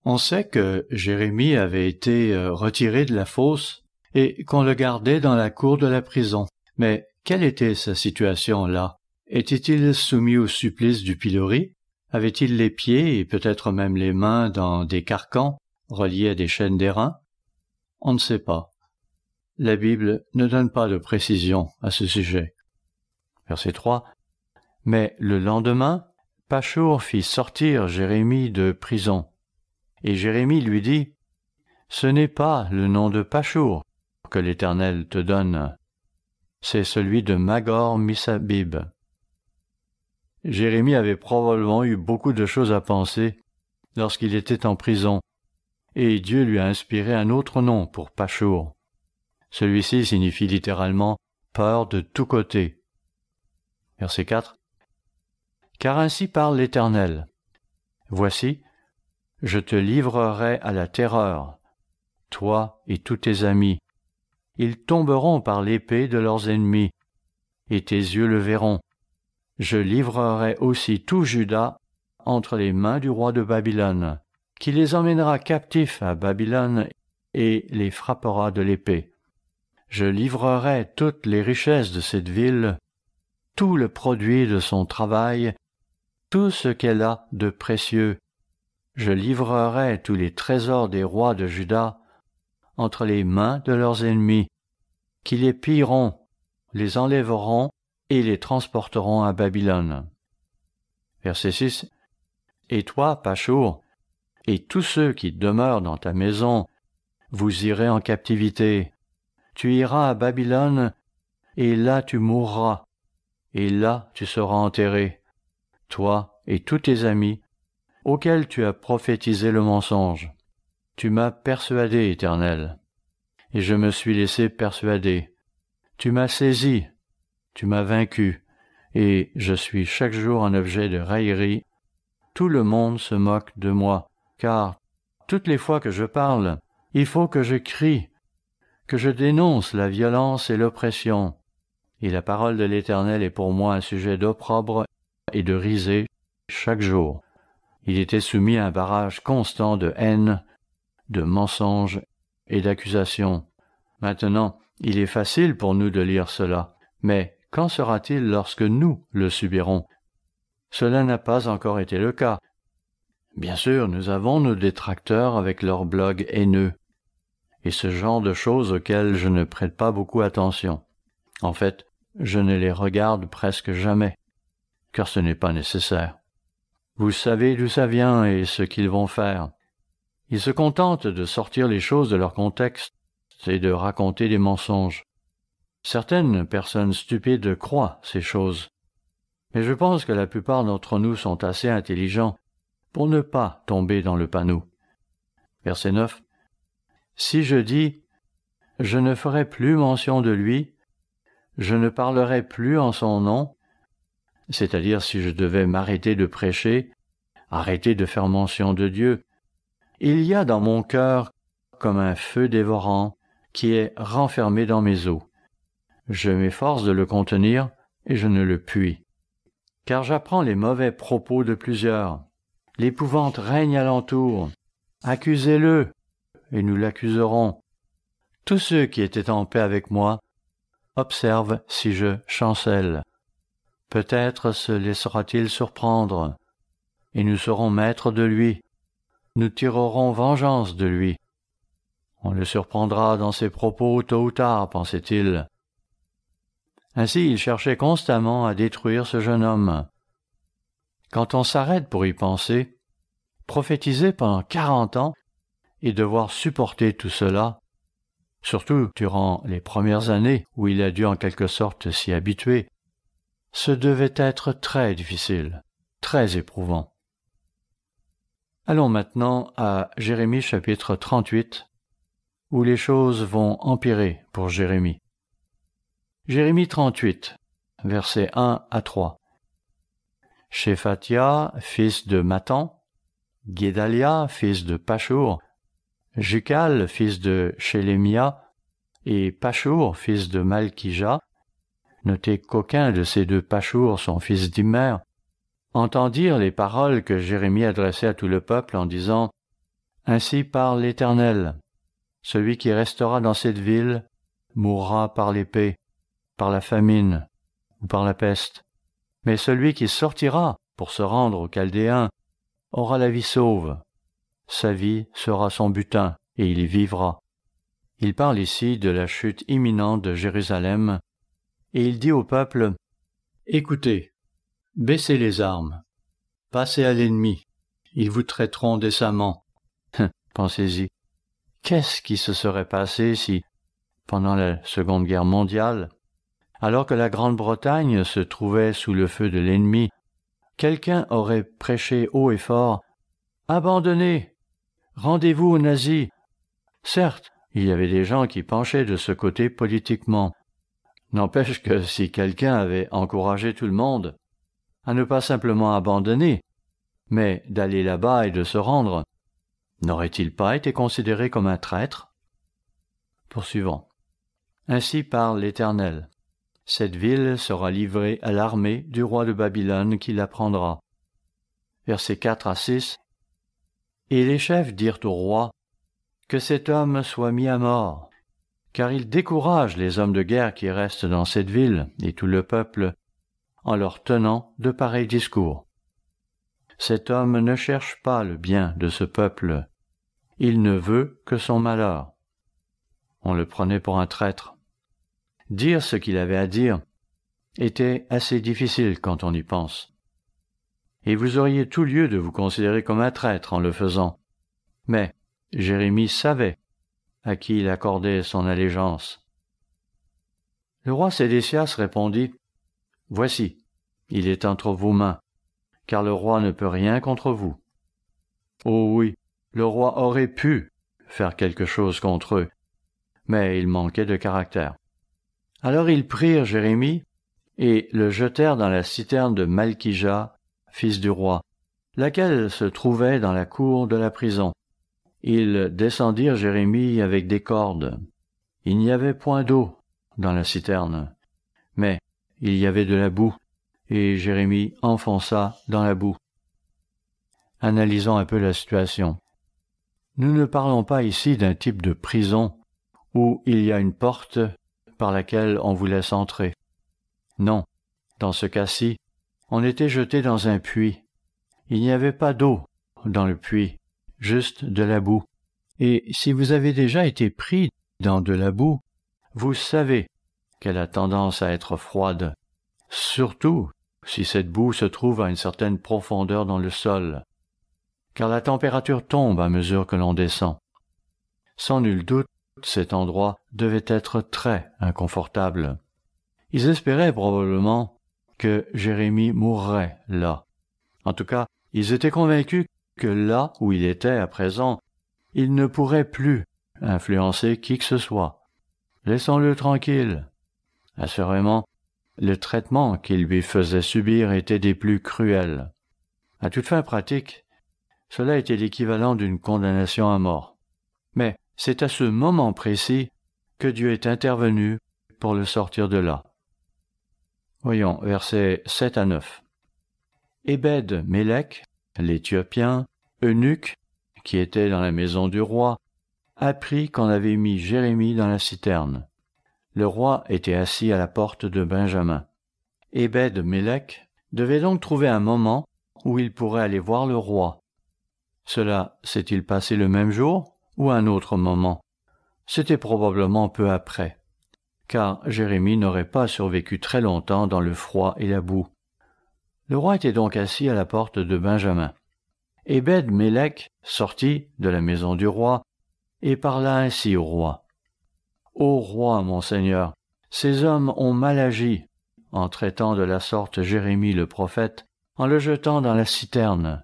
On sait que Jérémie avait été retiré de la fosse et qu'on le gardait dans la cour de la prison. Mais quelle était sa situation là? Était-il soumis au supplice du pilori? Avait-il les pieds et peut-être même les mains dans des carcans reliés à des chaînes d'airain? On ne sait pas. La Bible ne donne pas de précision à ce sujet. Verset 3. Mais le lendemain, Pachur fit sortir Jérémie de prison. Et Jérémie lui dit, « Ce n'est pas le nom de Pachur que l'Éternel te donne, c'est celui de Magor-Missabib. » Jérémie avait probablement eu beaucoup de choses à penser lorsqu'il était en prison, et Dieu lui a inspiré un autre nom pour Pachur. Celui-ci signifie littéralement « peur de tous côtés ». Verset 4. « Car ainsi parle l'Éternel. Voici, je te livrerai à la terreur, toi et tous tes amis. Ils tomberont par l'épée de leurs ennemis, et tes yeux le verront. Je livrerai aussi tout Juda entre les mains du roi de Babylone, qui les emmènera captifs à Babylone et les frappera de l'épée. Je livrerai toutes les richesses de cette ville, tout le produit de son travail, tout ce qu'elle a de précieux. Je livrerai tous les trésors des rois de Juda entre les mains de leurs ennemis, qui les pilleront, les enlèveront et les transporteront à Babylone. » Verset 6. « Et toi, Pachur, et tous ceux qui demeurent dans ta maison, vous irez en captivité. Tu iras à Babylone, et là tu mourras, et là tu seras enterré, toi et tous tes amis, auxquels tu as prophétisé le mensonge. Tu m'as persuadé, Éternel, et je me suis laissé persuader. Tu m'as saisi, tu m'as vaincu, et je suis chaque jour un objet de raillerie. Tout le monde se moque de moi, car toutes les fois que je parle, il faut que je crie, que je dénonce la violence et l'oppression. Et la parole de l'Éternel est pour moi un sujet d'opprobre et de risée chaque jour. » Il était soumis à un barrage constant de haine, de mensonges et d'accusations. Maintenant, il est facile pour nous de lire cela, mais qu'en sera-t-il lorsque nous le subirons? Cela n'a pas encore été le cas. Bien sûr, nous avons nos détracteurs avec leurs blogs haineux, et ce genre de choses auxquelles je ne prête pas beaucoup attention. En fait, je ne les regarde presque jamais, car ce n'est pas nécessaire. Vous savez d'où ça vient et ce qu'ils vont faire. Ils se contentent de sortir les choses de leur contexte et de raconter des mensonges. Certaines personnes stupides croient ces choses, mais je pense que la plupart d'entre nous sont assez intelligents pour ne pas tomber dans le panneau. Verset 9. « Si je dis, je ne ferai plus mention de lui, je ne parlerai plus en son nom, c'est-à-dire si je devais m'arrêter de prêcher, arrêter de faire mention de Dieu, il y a dans mon cœur comme un feu dévorant qui est renfermé dans mes os. Je m'efforce de le contenir et je ne le puis. Car j'apprends les mauvais propos de plusieurs. L'épouvante règne alentour. Accusez-le, et nous l'accuserons. Tous ceux qui étaient en paix avec moi observent si je chancelle. Peut-être se laissera-t-il surprendre, et nous serons maîtres de lui. Nous tirerons vengeance de lui. On le surprendra dans ses propos tôt ou tard, pensait-il. Ainsi, il cherchait constamment à détruire ce jeune homme. Quand on s'arrête pour y penser, prophétiser pendant 40 ans et devoir supporter tout cela, surtout durant les premières années où il a dû en quelque sorte s'y habituer, ce devait être très difficile, très éprouvant. Allons maintenant à Jérémie chapitre 38, où les choses vont empirer pour Jérémie. Jérémie 38, versets 1 à 3. Shéphatia, fils de Mathan, Guédalia, fils de Pashur, Jucal, fils de Shélémia, et Pashur, fils de Malkija, notez qu'aucun de ces deux Pashur, son fils d'Immer, entendirent les paroles que Jérémie adressait à tout le peuple en disant « Ainsi parle l'Éternel, celui qui restera dans cette ville mourra par l'épée, par la famine ou par la peste, mais celui qui sortira pour se rendre aux Chaldéens aura la vie sauve. Sa vie sera son butin, et il y vivra. » Il parle ici de la chute imminente de Jérusalem, et il dit au peuple « Écoutez, baissez les armes, passez à l'ennemi, ils vous traiteront décemment. » Pensez-y, qu'est-ce qui se serait passé si, pendant la Seconde Guerre mondiale, alors que la Grande-Bretagne se trouvait sous le feu de l'ennemi, quelqu'un aurait prêché haut et fort « Abandonnez, rendez-vous aux nazis. » Certes, il y avait des gens qui penchaient de ce côté politiquement. N'empêche que si quelqu'un avait encouragé tout le monde à ne pas simplement abandonner, mais d'aller là-bas et de se rendre, n'aurait-il pas été considéré comme un traître? Poursuivons. Ainsi parle l'Éternel. Cette ville sera livrée à l'armée du roi de Babylone qui la prendra. Versets 4 à 6. Et les chefs dirent au roi que cet homme soit mis à mort, car il décourage les hommes de guerre qui restent dans cette ville et tout le peuple en leur tenant de pareils discours. Cet homme ne cherche pas le bien de ce peuple, il ne veut que son malheur. On le prenait pour un traître. Dire ce qu'il avait à dire était assez difficile quand on y pense. Et vous auriez tout lieu de vous considérer comme un traître en le faisant. Mais Jérémie savait à qui il accordait son allégeance. Le roi Sédécias répondit « Voici, il est entre vos mains, car le roi ne peut rien contre vous. » Oh oui, le roi aurait pu faire quelque chose contre eux, mais il manquait de caractère. Alors ils prirent Jérémie et le jetèrent dans la citerne de Malkija, fils du roi, laquelle se trouvait dans la cour de la prison. Ils descendirent Jérémie avec des cordes. Il n'y avait point d'eau dans la citerne, mais il y avait de la boue, et Jérémie enfonça dans la boue. Analysons un peu la situation. Nous ne parlons pas ici d'un type de prison où il y a une porte par laquelle on vous laisse entrer. Non, dans ce cas-ci, on était jeté dans un puits. Il n'y avait pas d'eau dans le puits, juste de la boue. Et si vous avez déjà été pris dans de la boue, vous savez qu'elle a tendance à être froide, surtout si cette boue se trouve à une certaine profondeur dans le sol, car la température tombe à mesure que l'on descend. Sans nul doute, cet endroit devait être très inconfortable. Ils espéraient probablement que Jérémie mourrait là. En tout cas, ils étaient convaincus que là où il était à présent, il ne pourrait plus influencer qui que ce soit. Laissons-le tranquille. Assurément, le traitement qu'il lui faisait subir était des plus cruels. À toute fin pratique, cela était l'équivalent d'une condamnation à mort. Mais c'est à ce moment précis que Dieu est intervenu pour le sortir de là. Voyons, versets 7 à 9. Ébed-Mélec, l'Éthiopien, eunuque, qui était dans la maison du roi, apprit qu'on avait mis Jérémie dans la citerne. Le roi était assis à la porte de Benjamin. Ebed-Mélec devait donc trouver un moment où il pourrait aller voir le roi. Cela s'est-il passé le même jour ou à un autre moment? C'était probablement peu après, car Jérémie n'aurait pas survécu très longtemps dans le froid et la boue. Le roi était donc assis à la porte de Benjamin. Ebed-Mélec sortit de la maison du roi et parla ainsi au roi. « Ô roi, mon seigneur, ces hommes ont mal agi en traitant de la sorte Jérémie le prophète, en le jetant dans la citerne.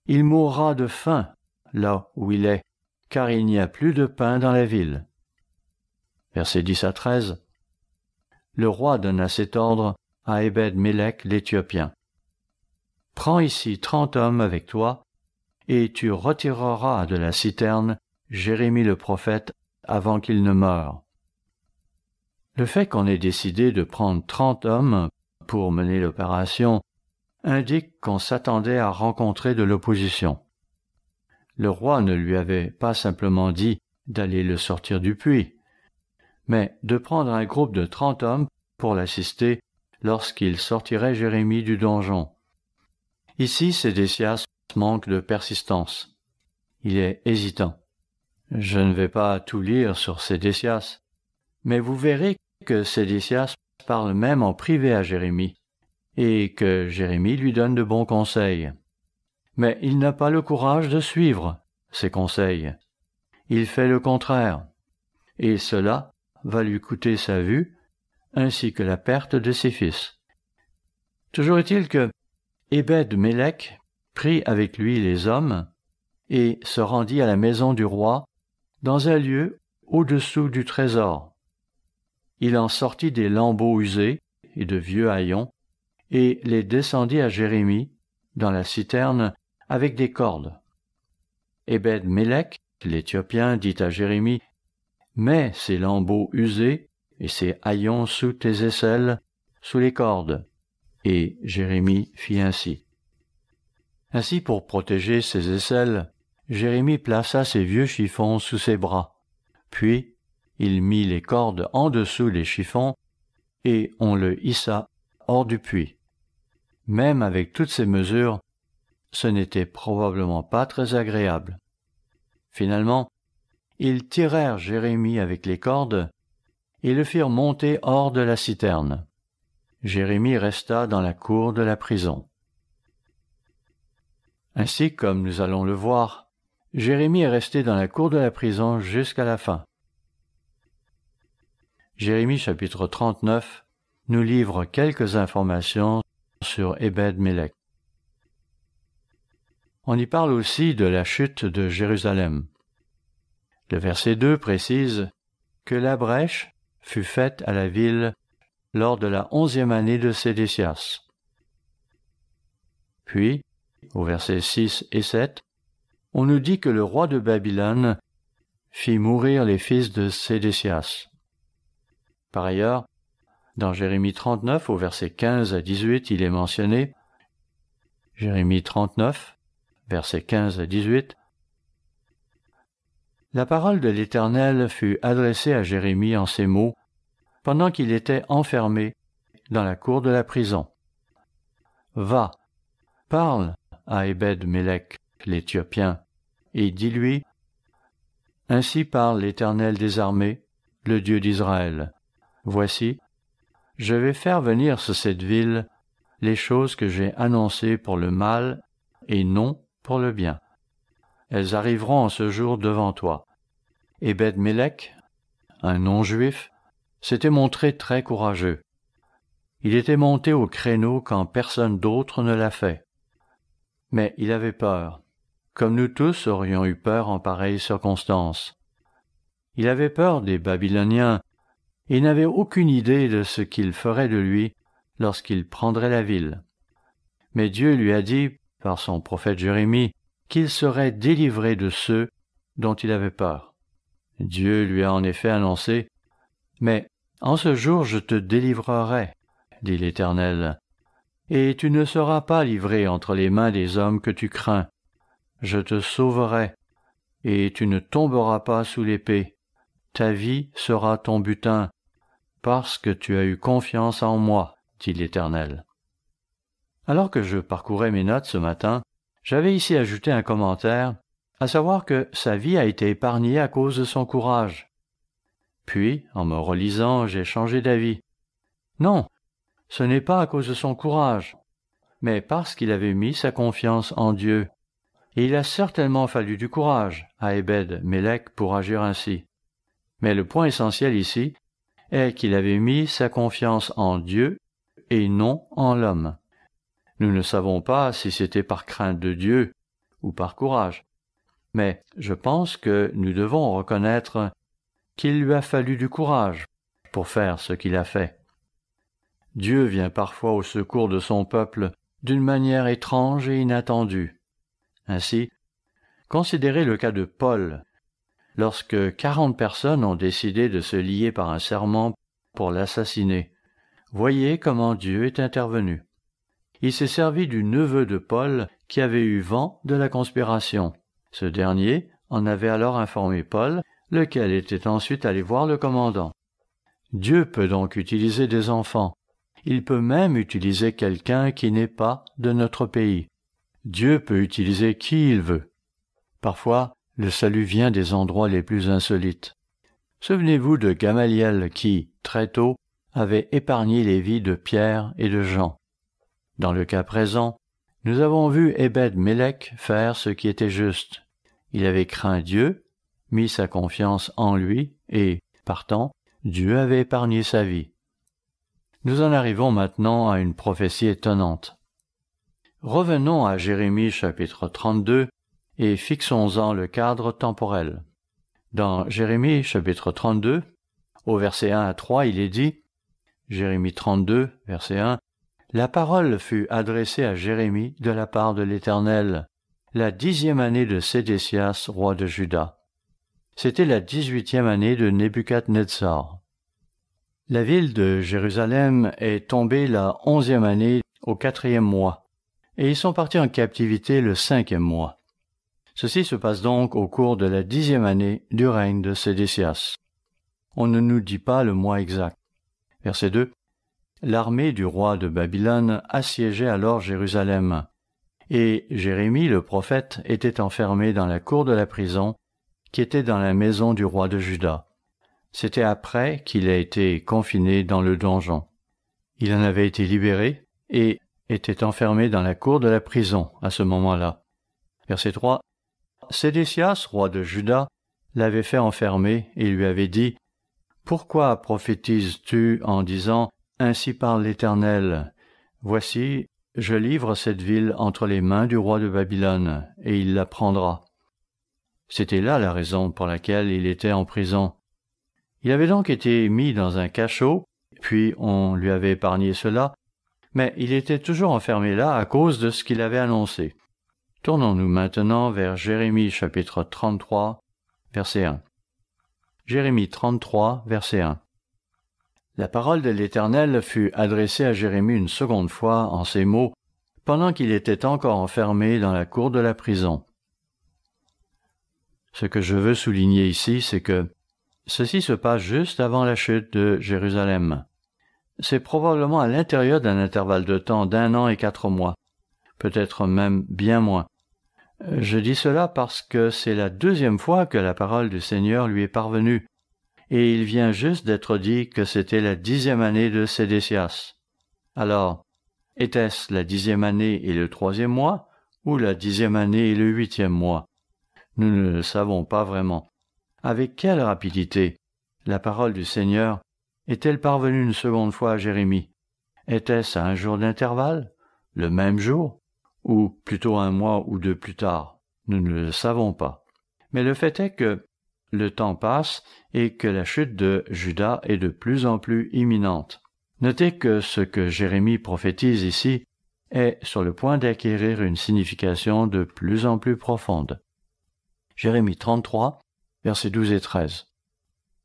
Il mourra de faim là où il est, car il n'y a plus de pain dans la ville. » Versets 10 à 13. Le roi donna cet ordre à Ebed-Mélec l'Éthiopien. « Prends ici 30 hommes avec toi, et tu retireras de la citerne Jérémie le prophète avant qu'il ne meure. » Le fait qu'on ait décidé de prendre 30 hommes pour mener l'opération indique qu'on s'attendait à rencontrer de l'opposition. Le roi ne lui avait pas simplement dit d'aller le sortir du puits, mais de prendre un groupe de 30 hommes pour l'assister lorsqu'il sortirait Jérémie du donjon. Ici, Sédécias manque de persistance. Il est hésitant. Je ne vais pas tout lire sur Sédécias, mais vous verrez que Sédécias parle même en privé à Jérémie, et que Jérémie lui donne de bons conseils. Mais il n'a pas le courage de suivre ses conseils. Il fait le contraire, et cela va lui coûter sa vue, ainsi que la perte de ses fils. Toujours est-il que Ebed-Mélec prit avec lui les hommes et se rendit à la maison du roi dans un lieu au-dessous du trésor. Il en sortit des lambeaux usés et de vieux haillons et les descendit à Jérémie dans la citerne avec des cordes. Ebed-Mélec, l'Éthiopien, dit à Jérémie, « Mets ces lambeaux usés et ces haillons sous tes aisselles, sous les cordes. » Et Jérémie fit ainsi. Ainsi, pour protéger ses aisselles, Jérémie plaça ses vieux chiffons sous ses bras. Puis, il mit les cordes en dessous des chiffons et on le hissa hors du puits. Même avec toutes ces mesures, ce n'était probablement pas très agréable. Finalement, ils tirèrent Jérémie avec les cordes et le firent monter hors de la citerne. Jérémie resta dans la cour de la prison. Ainsi, comme nous allons le voir, Jérémie est resté dans la cour de la prison jusqu'à la fin. Jérémie chapitre 39 nous livre quelques informations sur Ebed-Mélec. On y parle aussi de la chute de Jérusalem. Le verset 2 précise que la brèche fut faite à la ville lors de la 11e année de Sédécias. Puis, au verset 6 et 7, on nous dit que le roi de Babylone fit mourir les fils de Sédécias. Par ailleurs, dans Jérémie 39, au verset 15 à 18, il est mentionné, Jérémie 39, versets 15 à 18, « La parole de l'Éternel fut adressée à Jérémie en ces mots, pendant qu'il était enfermé dans la cour de la prison. Va, parle à Ebed-Mélec, l'Éthiopien, et dis-lui, « Ainsi parle l'Éternel des armées, le Dieu d'Israël. Voici, je vais faire venir sur cette ville les choses que j'ai annoncées pour le mal et non pour le bien. Elles arriveront en ce jour devant toi. » Ebed-Mélec, un non-juif, s'était montré très courageux. Il était monté au créneau quand personne d'autre ne l'a fait. Mais il avait peur, comme nous tous aurions eu peur en pareille circonstance. Il avait peur des Babyloniens et n'avait aucune idée de ce qu'ils feraient de lui lorsqu'il prendrait la ville. Mais Dieu lui a dit, par son prophète Jérémie, qu'il serait délivré de ceux dont il avait peur. Dieu lui a en effet annoncé, « Mais en ce jour je te délivrerai, dit l'Éternel, et tu ne seras pas livré entre les mains des hommes que tu crains. Je te sauverai, et tu ne tomberas pas sous l'épée. Ta vie sera ton butin, parce que tu as eu confiance en moi, dit l'Éternel. » Alors que je parcourais mes notes ce matin, j'avais ici ajouté un commentaire, à savoir que sa vie a été épargnée à cause de son courage. Puis, en me relisant, j'ai changé d'avis. Non, ce n'est pas à cause de son courage, mais parce qu'il avait mis sa confiance en Dieu. Et il a certainement fallu du courage à Ebed-Mélec pour agir ainsi. Mais le point essentiel ici est qu'il avait mis sa confiance en Dieu et non en l'homme. Nous ne savons pas si c'était par crainte de Dieu ou par courage, mais je pense que nous devons reconnaître qu'il lui a fallu du courage pour faire ce qu'il a fait. Dieu vient parfois au secours de son peuple d'une manière étrange et inattendue. Ainsi, considérez le cas de Paul, lorsque 40 personnes ont décidé de se lier par un serment pour l'assassiner. Voyez comment Dieu est intervenu. Il s'est servi du neveu de Paul qui avait eu vent de la conspiration. Ce dernier en avait alors informé Paul, lequel était ensuite allé voir le commandant. Dieu peut donc utiliser des enfants. Il peut même utiliser quelqu'un qui n'est pas de notre pays. Dieu peut utiliser qui il veut. Parfois, le salut vient des endroits les plus insolites. Souvenez-vous de Gamaliel qui, très tôt, avait épargné les vies de Pierre et de Jean. Dans le cas présent, nous avons vu Ebed-Mélec faire ce qui était juste. Il avait craint Dieu, mis sa confiance en lui et, partant, Dieu avait épargné sa vie. Nous en arrivons maintenant à une prophétie étonnante. Revenons à Jérémie chapitre 32 et fixons-en le cadre temporel. Dans Jérémie chapitre 32, au verset 1 à 3, il est dit, Jérémie 32, verset 1, « La parole fut adressée à Jérémie de la part de l'Éternel, la 10e année de Sédécias, roi de Juda. » C'était la 18e année de Nebuchadnezzar. La ville de Jérusalem est tombée la 11e année au 4e mois, et ils sont partis en captivité le 5e mois. Ceci se passe donc au cours de la 10e année du règne de Sédécias. On ne nous dit pas le mois exact. Verset 2. L'armée du roi de Babylone assiégeait alors Jérusalem, et Jérémie le prophète était enfermé dans la cour de la prison qui était dans la maison du roi de Juda. C'était après qu'il a été confiné dans le donjon. Il en avait été libéré et était enfermé dans la cour de la prison à ce moment-là. Verset 3. Sédécias, roi de Juda, l'avait fait enfermer et lui avait dit « Pourquoi prophétises-tu en disant « Ainsi parle l'Éternel » Voici, je livre cette ville entre les mains du roi de Babylone, et il la prendra. » C'était là la raison pour laquelle il était en prison. Il avait donc été mis dans un cachot, puis on lui avait épargné cela, mais il était toujours enfermé là à cause de ce qu'il avait annoncé. Tournons-nous maintenant vers Jérémie chapitre 33, verset 1. Jérémie 33, verset 1. La parole de l'Éternel fut adressée à Jérémie une seconde fois en ces mots, pendant qu'il était encore enfermé dans la cour de la prison. Ce que je veux souligner ici, c'est que ceci se passe juste avant la chute de Jérusalem. C'est probablement à l'intérieur d'un intervalle de temps d'1 an et 4 mois, peut-être même bien moins. Je dis cela parce que c'est la 2e fois que la parole du Seigneur lui est parvenue, et il vient juste d'être dit que c'était la 10e année de Sédécias. Alors, était-ce la 10e année et le 3e mois, ou la 10e année et le 8e mois? Nous ne le savons pas vraiment. Avec quelle rapidité la parole du Seigneur est-elle parvenue une seconde fois à Jérémie? Était-ce à un jour d'intervalle, le même jour, ou plutôt 1 mois ou 2 plus tard? Nous ne le savons pas. Mais le fait est que le temps passe et que la chute de Juda est de plus en plus imminente. Notez que ce que Jérémie prophétise ici est sur le point d'acquérir une signification de plus en plus profonde. Jérémie 33, versets 12 et 13.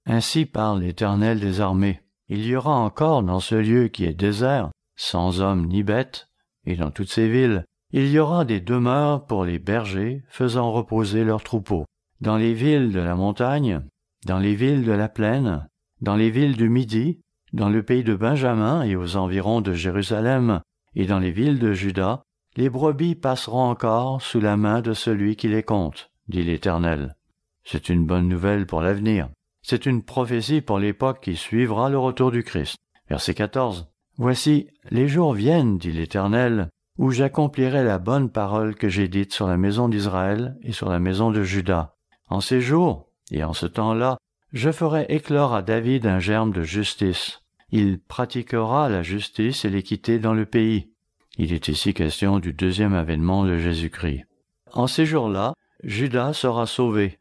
Ainsi parle l'Éternel des armées. Il y aura encore dans ce lieu qui est désert, sans hommes ni bêtes, et dans toutes ces villes, il y aura des demeures pour les bergers faisant reposer leurs troupeaux. dans les villes de la montagne, dans les villes de la plaine, dans les villes du Midi, dans le pays de Benjamin et aux environs de Jérusalem, et dans les villes de Juda, les brebis passeront encore sous la main de celui qui les compte, dit l'Éternel. C'est une bonne nouvelle pour l'avenir. C'est une prophétie pour l'époque qui suivra le retour du Christ. Verset 14. Voici, les jours viennent, dit l'Éternel, où j'accomplirai la bonne parole que j'ai dite sur la maison d'Israël et sur la maison de Juda. En ces jours, et en ce temps-là, je ferai éclore à David un germe de justice. Il pratiquera la justice et l'équité dans le pays. Il est ici question du deuxième avènement de Jésus-Christ. En ces jours-là, Juda sera sauvé.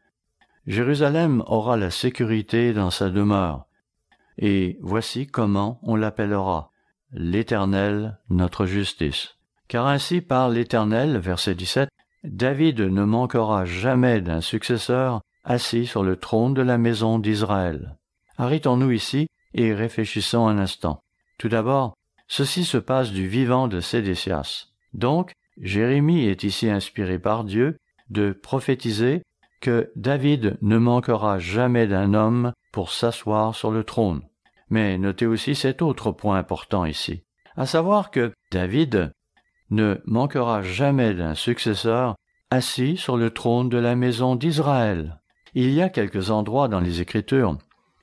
Jérusalem aura la sécurité dans sa demeure. Et voici comment on l'appellera. L'Éternel, notre justice. Car ainsi parle l'Éternel, verset 17, David ne manquera jamais d'un successeur assis sur le trône de la maison d'Israël. Arrêtons-nous ici et réfléchissons un instant. Tout d'abord, ceci se passe du vivant de Sédécias. Donc, Jérémie est ici inspiré par Dieu de prophétiser que David ne manquera jamais d'un homme pour s'asseoir sur le trône. Mais notez aussi cet autre point important ici, à savoir que David ne manquera jamais d'un successeur assis sur le trône de la maison d'Israël. Il y a quelques endroits dans les Écritures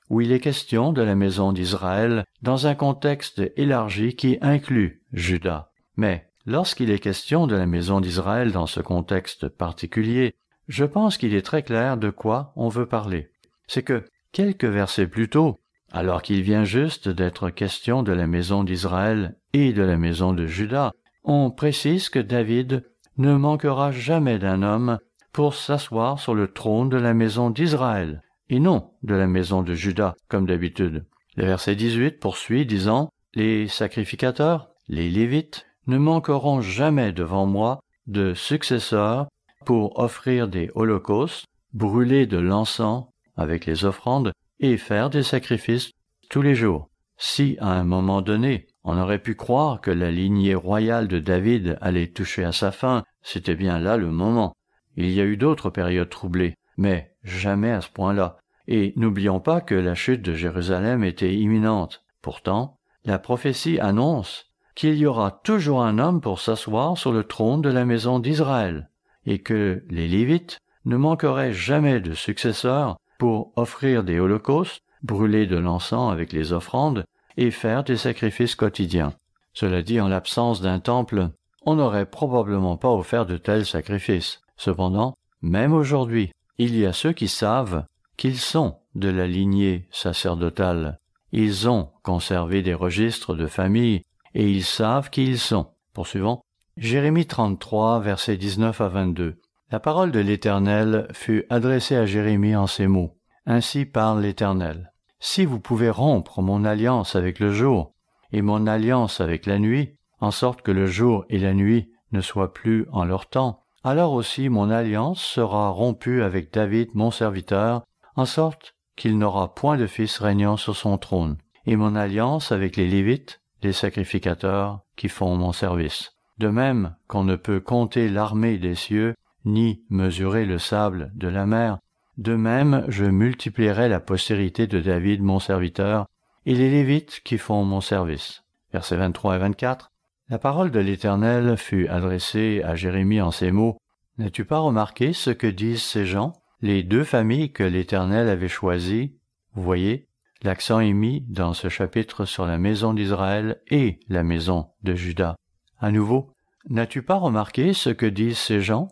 où il est question de la maison d'Israël dans un contexte élargi qui inclut Juda. Mais lorsqu'il est question de la maison d'Israël dans ce contexte particulier, je pense qu'il est très clair de quoi on veut parler. C'est que, quelques versets plus tôt, alors qu'il vient juste d'être question de la maison d'Israël et de la maison de Juda, on précise que David ne manquera jamais d'un homme pour s'asseoir sur le trône de la maison d'Israël, et non de la maison de Juda, comme d'habitude. Le verset 18 poursuit, disant, « Les sacrificateurs, les Lévites, ne manqueront jamais devant moi de successeurs pour offrir des holocaustes, brûler de l'encens avec les offrandes et faire des sacrifices tous les jours. » Si, à un moment donné, on aurait pu croire que la lignée royale de David allait toucher à sa fin, c'était bien là le moment. Il y a eu d'autres périodes troublées, mais jamais à ce point-là. Et n'oublions pas que la chute de Jérusalem était imminente. Pourtant, la prophétie annonce qu'il y aura toujours un homme pour s'asseoir sur le trône de la maison d'Israël, et que les Lévites ne manqueraient jamais de successeurs pour offrir des holocaustes, brûler de l'encens avec les offrandes et faire des sacrifices quotidiens. Cela dit, en l'absence d'un temple, on n'aurait probablement pas offert de tels sacrifices. Cependant, même aujourd'hui, il y a ceux qui savent qu'ils sont de la lignée sacerdotale. Ils ont conservé des registres de famille et ils savent qui ils sont. Poursuivons. Jérémie 33, versets 19 à 22. La parole de l'Éternel fut adressée à Jérémie en ces mots. Ainsi parle l'Éternel. Si vous pouvez rompre mon alliance avec le jour et mon alliance avec la nuit, en sorte que le jour et la nuit ne soient plus en leur temps, alors aussi mon alliance sera rompue avec David mon serviteur, en sorte qu'il n'aura point de fils régnant sur son trône, et mon alliance avec les Lévites, les sacrificateurs qui font mon service. De même qu'on ne peut compter l'armée des cieux, ni mesurer le sable de la mer, de même je multiplierai la postérité de David mon serviteur, et les Lévites qui font mon service. Versets 23 et 24. La parole de l'Éternel fut adressée à Jérémie en ces mots. N'as-tu pas remarqué ce que disent ces gens, les deux familles que l'Éternel avait choisies? Vous voyez, l'accent est mis dans ce chapitre sur la maison d'Israël et la maison de Juda. À nouveau, n'as-tu pas remarqué ce que disent ces gens?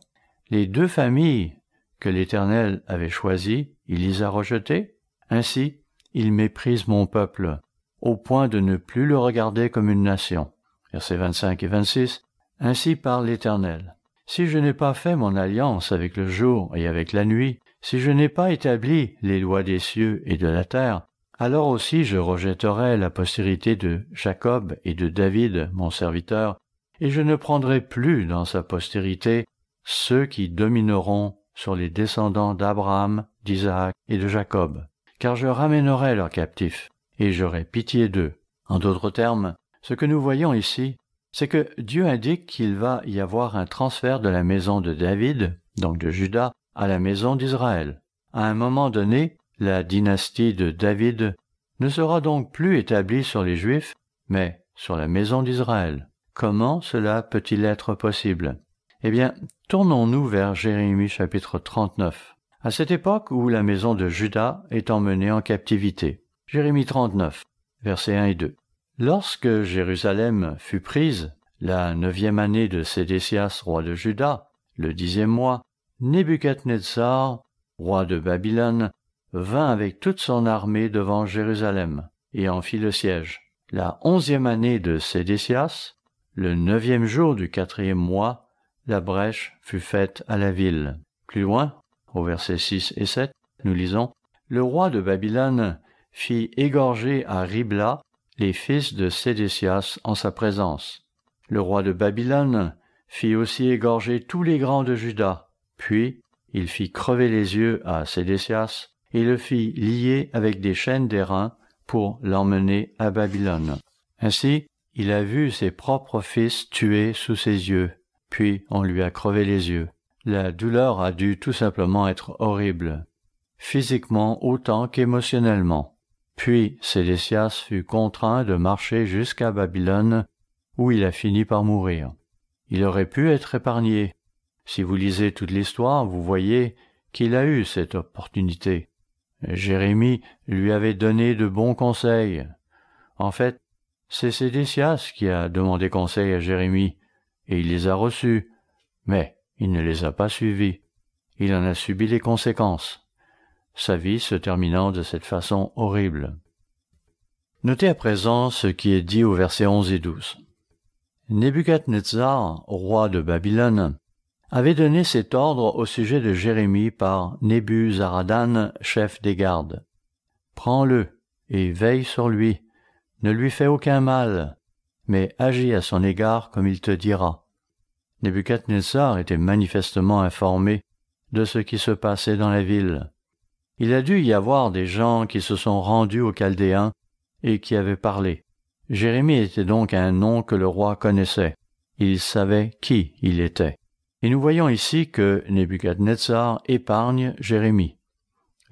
Les deux familles que l'Éternel avait choisies, il les a rejetées. Ainsi, il méprise mon peuple, au point de ne plus le regarder comme une nation. Versets 25 et 26. Ainsi parle l'Éternel. Si je n'ai pas fait mon alliance avec le jour et avec la nuit, si je n'ai pas établi les lois des cieux et de la terre, alors aussi je rejetterai la postérité de Jacob et de David, mon serviteur, et je ne prendrai plus dans sa postérité ceux qui domineront sur les descendants d'Abraham, d'Isaac et de Jacob, car je ramènerai leurs captifs, et j'aurai pitié d'eux. En d'autres termes, ce que nous voyons ici, c'est que Dieu indique qu'il va y avoir un transfert de la maison de David, donc de Juda, à la maison d'Israël. À un moment donné, la dynastie de David ne sera donc plus établie sur les Juifs, mais sur la maison d'Israël. Comment cela peut-il être possible? Eh bien, tournons-nous vers Jérémie chapitre 39. À cette époque où la maison de Juda est emmenée en captivité. Jérémie 39, versets 1 et 2. Lorsque Jérusalem fut prise, la 9e année de Sédécias, roi de Juda, le 10e mois, Nebuchadnezzar, roi de Babylone, vint avec toute son armée devant Jérusalem et en fit le siège. La 11e année de Sédécias, le 9e jour du 4e mois, la brèche fut faite à la ville. Plus loin, au verset 6 et 7, nous lisons « Le roi de Babylone fit égorger à Ribla les fils de Sédécias en sa présence. Le roi de Babylone fit aussi égorger tous les grands de Juda. Puis il fit crever les yeux à Sédécias et le fit lier avec des chaînes d'airain pour l'emmener à Babylone. Ainsi, il a vu ses propres fils tués sous ses yeux, puis on lui a crevé les yeux. La douleur a dû tout simplement être horrible, physiquement autant qu'émotionnellement. Puis Sédécias fut contraint de marcher jusqu'à Babylone, où il a fini par mourir. Il aurait pu être épargné. Si vous lisez toute l'histoire, vous voyez qu'il a eu cette opportunité. Jérémie lui avait donné de bons conseils. En fait, c'est Sédécias qui a demandé conseil à Jérémie, et il les a reçus, mais il ne les a pas suivis. Il en a subi les conséquences, sa vie se terminant de cette façon horrible. Notez à présent ce qui est dit au verset 11 et 12. Nebuchadnezzar, roi de Babylone, avait donné cet ordre au sujet de Jérémie par Nebuzaradan, chef des gardes. « Prends-le et veille sur lui, ne lui fais aucun mal, mais agis à son égard comme il te dira. » Nebuchadnezzar était manifestement informé de ce qui se passait dans la ville. Il a dû y avoir des gens qui se sont rendus aux Chaldéens et qui avaient parlé. Jérémie était donc un nom que le roi connaissait. Il savait qui il était. Et nous voyons ici que Nebuchadnezzar épargne Jérémie.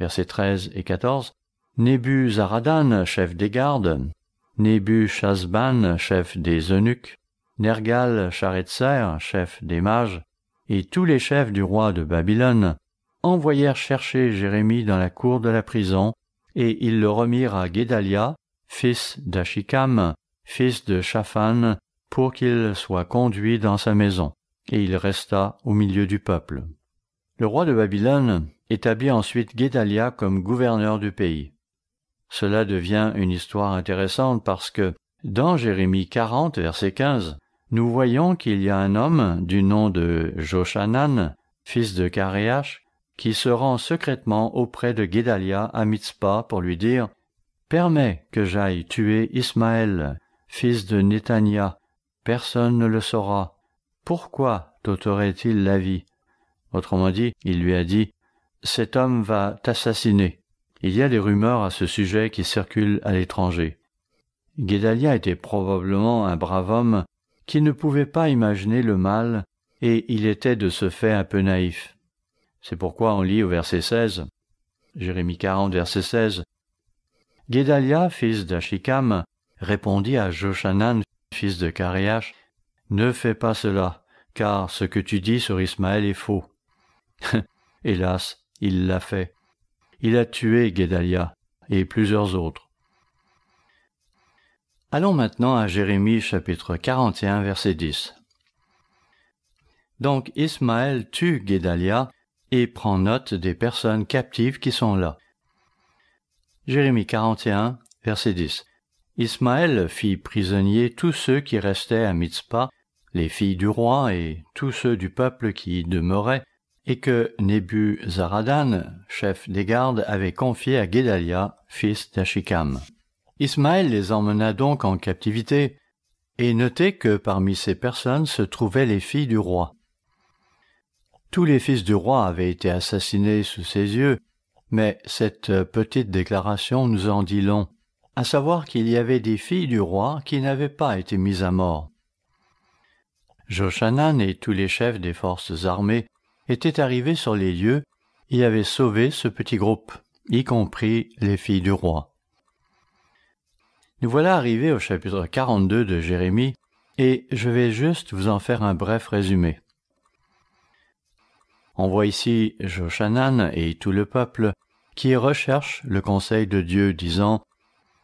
Versets 13 et 14. Nebuzaradan, chef des gardes, Nebuchasban, chef des eunuques, Nergal-Sharetzer, chef des mages, et tous les chefs du roi de Babylone envoyèrent chercher Jérémie dans la cour de la prison, et ils le remirent à Guédalia, fils d'Achikam, fils de Shaphan, pour qu'il soit conduit dans sa maison. Et il resta au milieu du peuple. Le roi de Babylone établit ensuite Guédalia comme gouverneur du pays. Cela devient une histoire intéressante parce que, dans Jérémie 40, verset 15, nous voyons qu'il y a un homme du nom de Joshanan, fils de Karéach, qui se rend secrètement auprès de Guédalia à Mitzpa pour lui dire « Permets que j'aille tuer Ismaël, fils de Néthania, personne ne le saura. Pourquoi t'ôterait-il la vie ?» Autrement dit, il lui a dit « Cet homme va t'assassiner. » Il y a des rumeurs à ce sujet qui circulent à l'étranger. Guédalia était probablement un brave homme qui ne pouvait pas imaginer le mal, et il était de ce fait un peu naïf. C'est pourquoi on lit au verset 16, Jérémie 40, verset 16, « Guédalia, fils d'Achikam, répondit à Joshanan, fils de Karéach, « Ne fais pas cela, car ce que tu dis sur Ismaël est faux. » Hélas, il l'a fait. Il a tué Guédalia et plusieurs autres. Allons maintenant à Jérémie chapitre 41, verset 10. Donc Ismaël tue Guédalia et prend note des personnes captives qui sont là. Jérémie 41, verset 10. Ismaël fit prisonnier tous ceux qui restaient à Mitzpa, les filles du roi et tous ceux du peuple qui y demeuraient, et que Nebuzaradan, chef des gardes, avait confié à Guédalia, fils d'Achikam. Ismaël les emmena donc en captivité, et notez que parmi ces personnes se trouvaient les filles du roi. Tous les fils du roi avaient été assassinés sous ses yeux, mais cette petite déclaration nous en dit long, à savoir qu'il y avait des filles du roi qui n'avaient pas été mises à mort. Joshanan et tous les chefs des forces armées étaient arrivés sur les lieux y avait sauvé ce petit groupe, y compris les filles du roi. Nous voilà arrivés au chapitre 42 de Jérémie, et je vais juste vous en faire un bref résumé. On voit ici Jochanan et tout le peuple qui recherche le conseil de Dieu, disant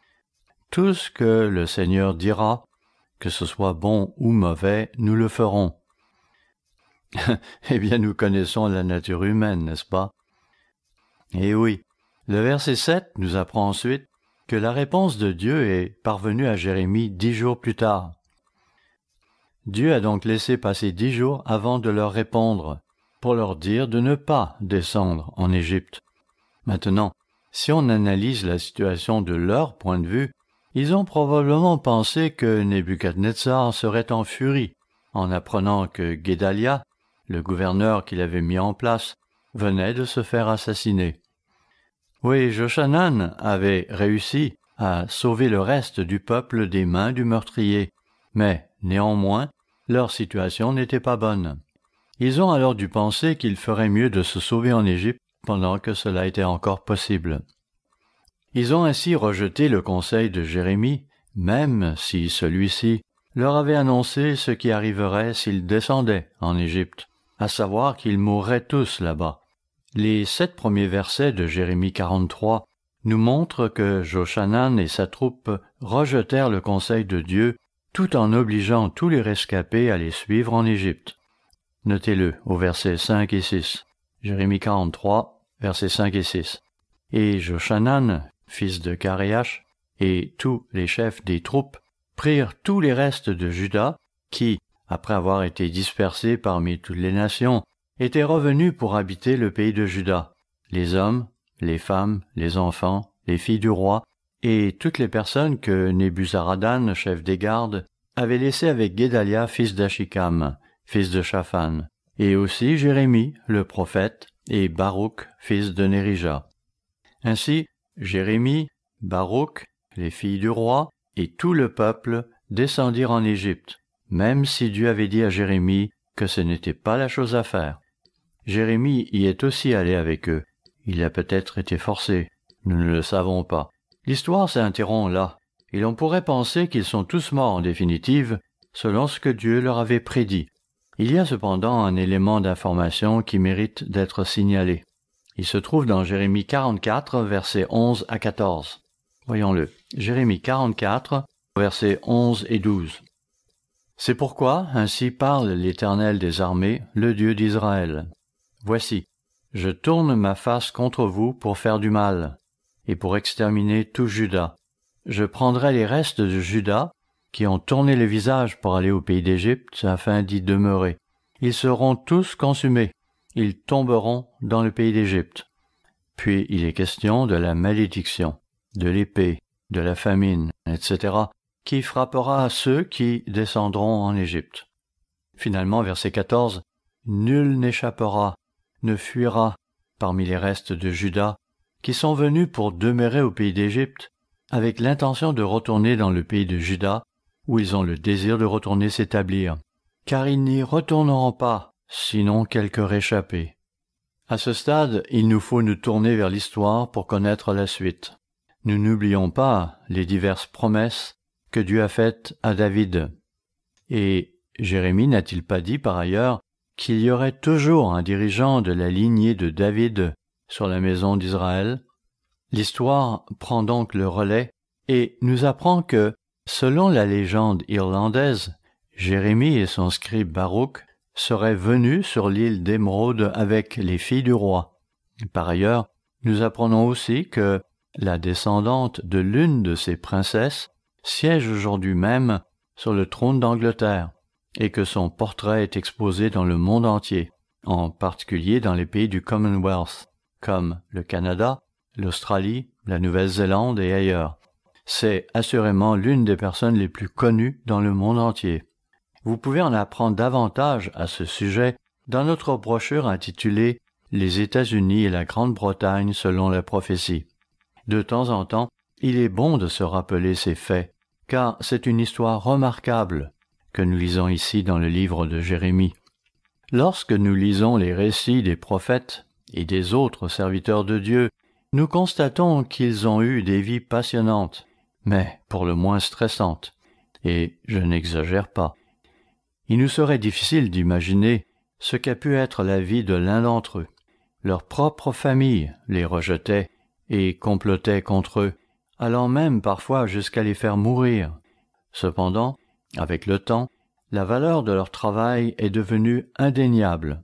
« Tout ce que le Seigneur dira, que ce soit bon ou mauvais, nous le ferons. » Eh bien, nous connaissons la nature humaine, n'est-ce pas? Eh oui, le verset 7 nous apprend ensuite que la réponse de Dieu est parvenue à Jérémie 10 jours plus tard. Dieu a donc laissé passer 10 jours avant de leur répondre, pour leur dire de ne pas descendre en Égypte. Maintenant, si on analyse la situation de leur point de vue, ils ont probablement pensé que Nebuchadnezzar serait en furie en apprenant que Guédalia, le gouverneur qu'il avait mis en place, venait de se faire assassiner. Oui, Jochanan avait réussi à sauver le reste du peuple des mains du meurtrier, mais néanmoins, leur situation n'était pas bonne. Ils ont alors dû penser qu'il ferait mieux de se sauver en Égypte pendant que cela était encore possible. Ils ont ainsi rejeté le conseil de Jérémie, même si celui-ci leur avait annoncé ce qui arriverait s'ils descendaient en Égypte, à savoir qu'ils mourraient tous là-bas. Les 7 premiers versets de Jérémie 43 nous montrent que Jochanan et sa troupe rejetèrent le conseil de Dieu tout en obligeant tous les rescapés à les suivre en Égypte. Notez-le au verset 5 et 6. Jérémie 43, versets 5 et 6. Et Jochanan, fils de Karéach, et tous les chefs des troupes prirent tous les restes de Juda, qui, après avoir été dispersés parmi toutes les nations, étaient revenus pour habiter le pays de Juda, les hommes, les femmes, les enfants, les filles du roi, et toutes les personnes que Nebuzaradan, chef des gardes, avait laissées avec Guédalia, fils d'Achikam, fils de Shaphan, et aussi Jérémie, le prophète, et Baruch, fils de Nérija. Ainsi, Jérémie, Baruch, les filles du roi, et tout le peuple descendirent en Égypte, même si Dieu avait dit à Jérémie que ce n'était pas la chose à faire. Jérémie y est aussi allé avec eux. Il a peut-être été forcé. Nous ne le savons pas. L'histoire s'interrompt là, et l'on pourrait penser qu'ils sont tous morts en définitive, selon ce que Dieu leur avait prédit. Il y a cependant un élément d'information qui mérite d'être signalé. Il se trouve dans Jérémie 44, versets 11 à 14. Voyons-le. Jérémie 44, versets 11 et 12. « C'est pourquoi, ainsi parle l'Éternel des armées, le Dieu d'Israël. Voici, je tourne ma face contre vous pour faire du mal, et pour exterminer tout Juda. Je prendrai les restes de Juda, qui ont tourné le visage pour aller au pays d'Égypte, afin d'y demeurer. Ils seront tous consumés, ils tomberont dans le pays d'Égypte. Puis il est question de la malédiction, de l'épée, de la famine, etc., qui frappera ceux qui descendront en Égypte. » Finalement, verset 14, « Nul n'échappera, ne fuira parmi les restes de Juda, qui sont venus pour demeurer au pays d'Égypte, avec l'intention de retourner dans le pays de Juda, où ils ont le désir de retourner s'établir, car ils n'y retourneront pas, sinon quelques réchappés. » À ce stade, il nous faut nous tourner vers l'histoire pour connaître la suite. Nous n'oublions pas les diverses promesses que Dieu a faites à David. Et Jérémie n'a-t-il pas dit par ailleurs qu'il y aurait toujours un dirigeant de la lignée de David sur la maison d'Israël? L'histoire prend donc le relais et nous apprend que, selon la légende irlandaise, Jérémie et son scribe Baruch seraient venus sur l'île d'Émeraude avec les filles du roi. Par ailleurs, nous apprenons aussi que la descendante de l'une de ces princesses siège aujourd'hui même sur le trône d'Angleterre et que son portrait est exposé dans le monde entier, en particulier dans les pays du Commonwealth, comme le Canada, l'Australie, la Nouvelle-Zélande et ailleurs. C'est assurément l'une des personnes les plus connues dans le monde entier. Vous pouvez en apprendre davantage à ce sujet dans notre brochure intitulée « Les États-Unis et la Grande-Bretagne selon la prophétie ». De temps en temps, il est bon de se rappeler ces faits, car c'est une histoire remarquable que nous lisons ici dans le livre de Jérémie. Lorsque nous lisons les récits des prophètes et des autres serviteurs de Dieu, nous constatons qu'ils ont eu des vies passionnantes, mais pour le moins stressantes, et je n'exagère pas. Il nous serait difficile d'imaginer ce qu'a pu être la vie de l'un d'entre eux. Leur propre famille les rejetait et complotait contre eux, allant même parfois jusqu'à les faire mourir. Cependant, avec le temps, la valeur de leur travail est devenue indéniable.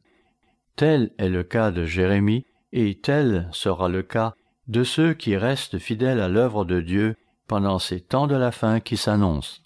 Tel est le cas de Jérémie, et tel sera le cas de ceux qui restent fidèles à l'œuvre de Dieu pendant ces temps de la fin qui s'annoncent.